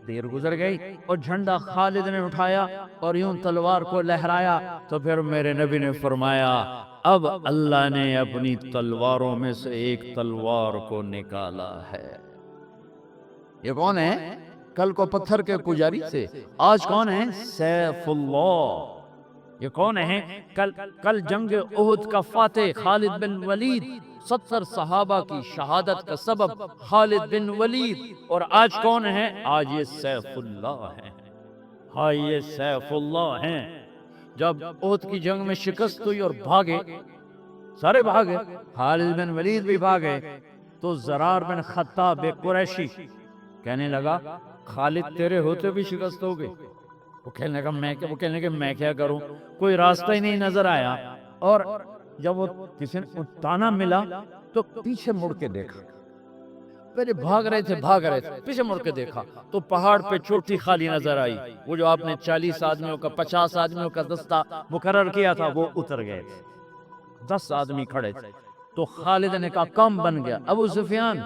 دیر گزر گئی اور جھنڈا خالد نے اٹھایا اور یوں تلوار کو لہرایا، تو پھر میرے نبی نے فرمایا اب اللہ نے اپنی تلواروں میں سے ایک تلوار کو نکالا ہے۔ یہ کون ہے؟ کل کو پتھر کے پجاری سے، آج کون ہے؟ سیف اللہ۔ یہ کون ہے؟ کل جنگ احد کا فاتح خالد بن ولید، 70 صحابہ کی شہادت کا سبب خالد بن ولید، اور آج کون ہے؟ آج یہ سیف اللہ ہے۔ ہاں یہ سیف اللہ ہیں۔ جب احد کی جنگ میں شکست ہوئی اور بھاگے، سارے بھاگے، خالد بن ولید بھی بھاگے، تو زرار بن خطاب قریشی کہنے لگا خالد تیرے ہوتے بھی شکست ہو گئی۔ وہ کہنے لگا میں کیا کروں، کوئی راستہ ہی نہیں نظر آیا۔ اور جب وہ کسی نے تانا ملا تو پیچھے مڑ کے دیکھا، پہلے بھاگ رہے تھے پیچھے مڑ کے دیکھا تو پہاڑ پہ چوٹی خالی نظر آئی، وہ جو آپ نے 40 آدمیوں کا 50 آدمیوں کا دستہ مقرر کیا تھا وہ اتر گئے تھے، 10 آدمی کھڑے تھے۔ تو خالد نے کہا کم بن گیا، ابو سفیان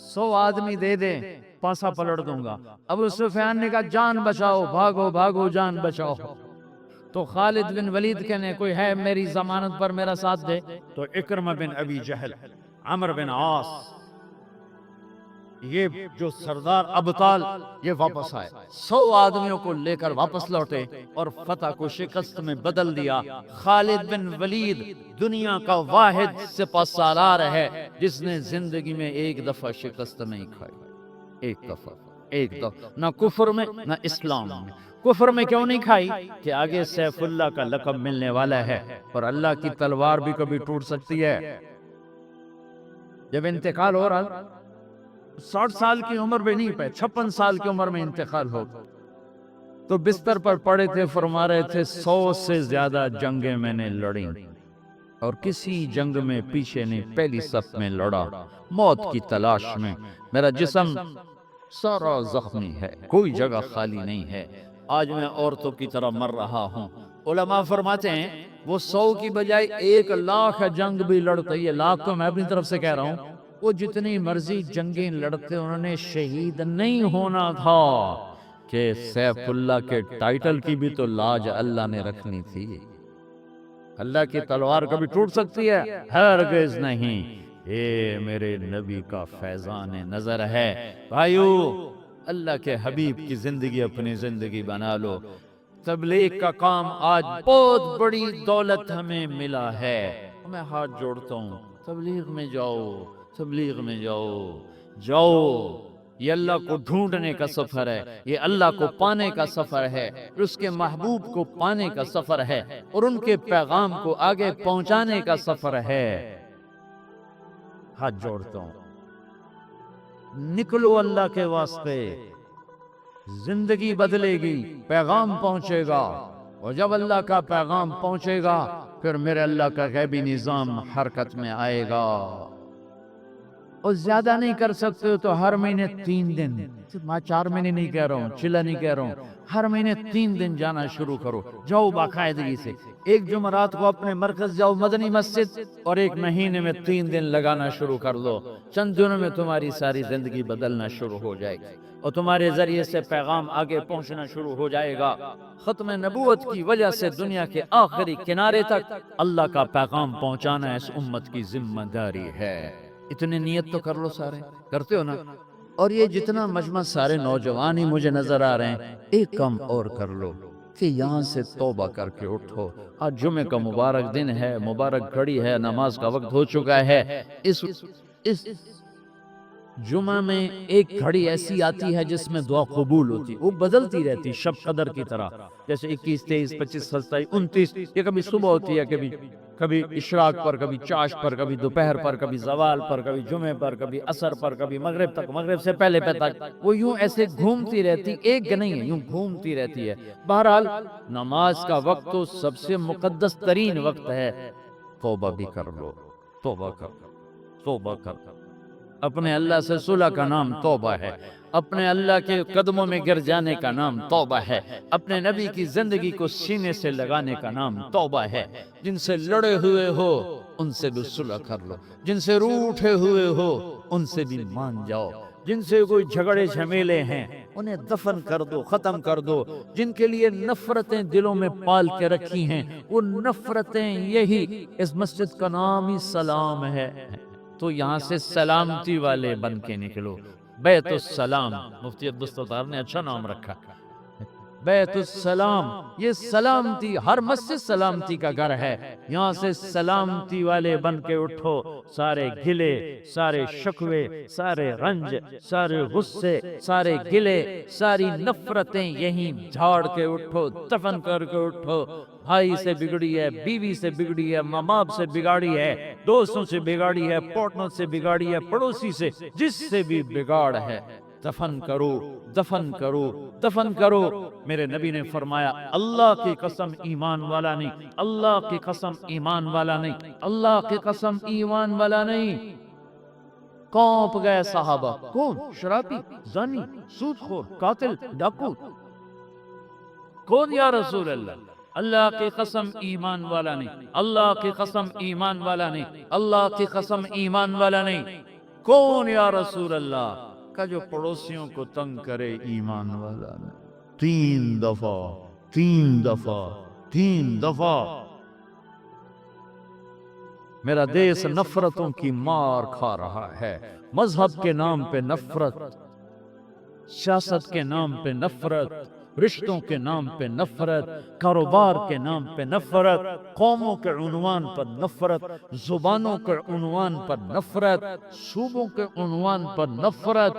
100 آدمی دے دیں، پاسا پلٹ دوں گا۔ ابو سفیان نے کہا جان بچاؤ، بھاگو بھاگو جان بچاؤ۔ تو خالد بن ولید کہنے کوئی ہے میری ضمانت پر میرا ساتھ دے؟ تو اکرمہ بن ابی جہل، عمرو بن عاص، یہ جو سردار ابطال یہ واپس آئے، 100 آدمیوں کو لے کر واپس لوٹے اور فتح کو شکست میں بدل دیا۔ خالد بن ولید دنیا کا واحد سپہ سالار ہے جس نے زندگی میں ایک دفعہ شکست نہیں کھائی، ایک دفعہ، نہ کفر میں نہ اسلام میں۔ کفر میں کیوں نہیں کھائی؟ کہ آگے سیف اللہ کا لقب ملنے والا ہے اور اللہ کی تلوار بھی کبھی ٹوٹ سکتی ہے۔ جب انتقال ہو رہا 60 سال کی عمر میں نہیں پہ 56 سال کی عمر میں انتقال ہو، تو بستر پر پڑے تھے، فرما رہے تھے 100 سے زیادہ جنگیں میں نے لڑی اور کسی جنگ میں پیچھے نہیں، پہلی صف میں لڑا، موت کی تلاش میں، میرا جسم سارا زخمی ہے، کوئی جگہ خالی نہیں ہے، آج میں عورتوں کی طرح مر رہا ہوں۔ علماء فرماتے ہیں وہ 100 کی بجائے 1,00,000 جنگ بھی لڑتے، یہ لاکھ تو میں اپنی طرف سے کہہ رہا ہوں، وہ جتنی مرضی جنگیں لڑتے انہوں نے شہید نہیں ہونا تھا، کہ سیف اللہ کے ٹائٹل کی بھی تو لاج اللہ نے رکھنی تھی۔ اللہ کی تلوار کبھی ٹوٹ سکتی ہے؟ ہرگز نہیں۔ یہ میرے نبی کا فیضان نظر ہے۔ بھائیو، اللہ کے حبیب کی زندگی اپنی زندگی بنا لو۔ تبلیغ کا کام آج بہت بڑی دولت ہمیں ملا ہے، میں ہاتھ جوڑتا ہوں، تبلیغ میں جاؤ، تبلیغ میں جاؤ۔ یہ اللہ کو ڈھونڈنے کا سفر ہے، یہ اللہ کو پانے کا سفر ہے، اس کے محبوب کو پانے کا سفر ہے اور ان کے پیغام کو آگے پہنچانے کا سفر ہے۔ ہاتھ جوڑتا ہوں، نکلو اللہ کے واسطے، زندگی بدلے گی، پیغام پہنچے گا، اور جب اللہ کا پیغام پہنچے گا پھر میرے اللہ کا غیبی نظام حرکت میں آئے گا۔ اور زیادہ نہیں کر سکتے تو ہر مہینے 3 دن، میں 4 مہینے نہیں کہہ رہا ہوں، 6 نہیں کہہ رہا ہوں، ہر مہینے 3 دن جانا شروع کرو، جاؤ باقاعدگی سے۔ ایک جمعرات کو اپنے مرکز جاؤ مدنی مسجد، اور ایک مہینے میں 3 دن لگانا شروع کر دو، چند دنوں میں تمہاری ساری زندگی بدلنا شروع ہو جائے گی اور تمہارے ذریعے سے پیغام آگے پہنچنا شروع ہو جائے گا۔ ختم نبوت کی وجہ سے دنیا کے آخری کنارے تک اللہ کا پیغام پہنچانا اس امت کی ذمہ داری ہے۔ اتنے نیت تو کر لو، سارے کرتے ہو نا؟ اور یہ جتنا مجمع سارے نوجوان ہی مجھے نظر آ رہے ہیں، ایک کام اور کر لو کہ یہاں سے توبہ کر کے اٹھو۔ آج جمعے کا مبارک دن ہے، مبارک گھڑی ہے، نماز کا وقت ہو چکا ہے۔ اس جمعہ میں ایک گھڑی ایسی آتی ہے جس میں دعا قبول ہوتی، وہ بدلتی رہتی شب قدر کی طرح، جیسے 21 23 25 27 29، یہ کبھی صبح ہوتی ہے، کبھی اشراق پر، کبھی چاش پر، کبھی دوپہر پر، کبھی زوال پر، کبھی جمعے پر، کبھی عصر پر، کبھی مغرب تک، مغرب سے پہلے تک، وہ یوں ایسے گھومتی رہتی، ایک نہیں ہے، یوں گھومتی رہتی ہے۔ بہرحال نماز کا وقت تو سب سے مقدس ترین وقت ہے، توبہ بھی کر لو، توبہ کر، اپنے اللہ سے صلح کا نام توبہ ہے، اپنے اللہ کے قدموں میں گر جانے کا نام توبہ ہے، اپنے نبی کی زندگی کو سینے سے لگانے کا نام توبہ ہے۔ جن سے لڑے ہوئے ہو ان سے بھی صلح کر لو، جن سے روٹھے ہوئے ہو ان سے بھی مان جاؤ، جن سے کوئی جھگڑے جھمیلے ہیں انہیں دفن کر دو، ختم کر دو، جن کے لیے نفرتیں دلوں میں پال کے رکھی ہیں وہ نفرتیں، یہی اس مسجد کا نام ہی سلام ہے، تو یہاں سے سلامتی والے بن کے نکلو۔ بیت السلام، مفتی عبدالستار نے اچھا نام رکھا، بیت السلام، یہ سلامتی، ہر مسجد سلامتی کا گھر ہے، یہاں سے سلامتی والے بن کے اٹھو، سارے گلے، سارے شکوے، سارے رنج، سارے غصے، سارے گلے، ساری نفرتیں یہیں جھاڑ کے اٹھو، دفن کر کے اٹھو۔ بھائی سے بگڑی ہے، بیوی سے بگڑی ہے، ماں باپ سے بگاڑی ہے، دوستوں سے بگاڑی ہے، پارٹنر سے بگاڑی ہے، پڑوسی سے، جس سے بھی بگاڑ ہے، دفن کرو، دفن کرو، دفن کرو۔ میرے نبی نے فرمایا اللہ کی قسم ایمان والا نہیں، اللہ کی قسم ایمان والا نہیں، اللہ کی قسم ایمان والا نہیں۔ کانپ گئے صحابہ، کون؟ شرابی، زانی، سود خور، قاتل، ڈاکو، کون یا رسول اللہ؟ اللہ کی قسم ایمان والا نہیں، اللہ کی قسم ایمان والا نہیں، اللہ کی قسم ایمان والا نہیں۔ کون یا رسول اللہ؟ کا جو پڑوسیوں کو تنگ کرے ایمان والا نہیں۔ 3 دفعہ 3 دفعہ میرا دیس نفرتوں کی مار کھا رہا ہے، مذہب کے نام پہ نفرت، سیاست کے نام پہ نفرت، رشتوں کے نام پہ نفرت، کاروبار کے نام پہ نفرت، قوموں کے عنوان پر نفرت، زبانوں کے عنوان پر نفرت، صوبوں کے عنوان پر نفرت،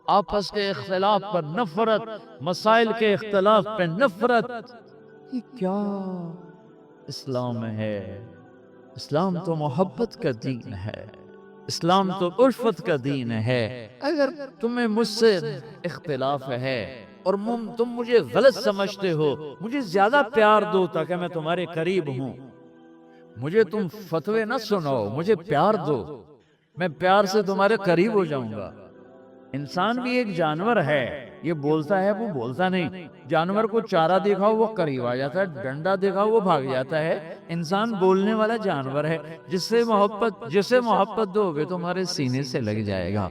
آپس کے اختلاف پر نفرت، مسائل کے اختلاف پہ نفرت۔ یہ کیا اسلام ہے؟ اسلام تو محبت کا دین ہے، اسلام تو الفت کا دین ہے۔ اگر تمہیں مجھ سے اختلاف ہے اور تم مجھے غلط سمجھتے ہو، مجھے زیادہ پیار دو تاکہ میں تمہارے قریب ہوں، مجھے تم فتوے نہ سناؤ، مجھے پیار دو، میں پیار سے تمہارے قریب ہو جاؤں گا۔ انسان بھی ایک جانور ہے، یہ بولتا ہے وہ بولتا نہیں۔ جانور کو چارہ دیکھاؤ وہ قریب آ جاتا ہے، ڈنڈا دیکھاؤ وہ بھاگ جاتا ہے۔ انسان بولنے والا جانور ہے، جسے محبت دو گے تمہارے سینے سے لگ جائے گا۔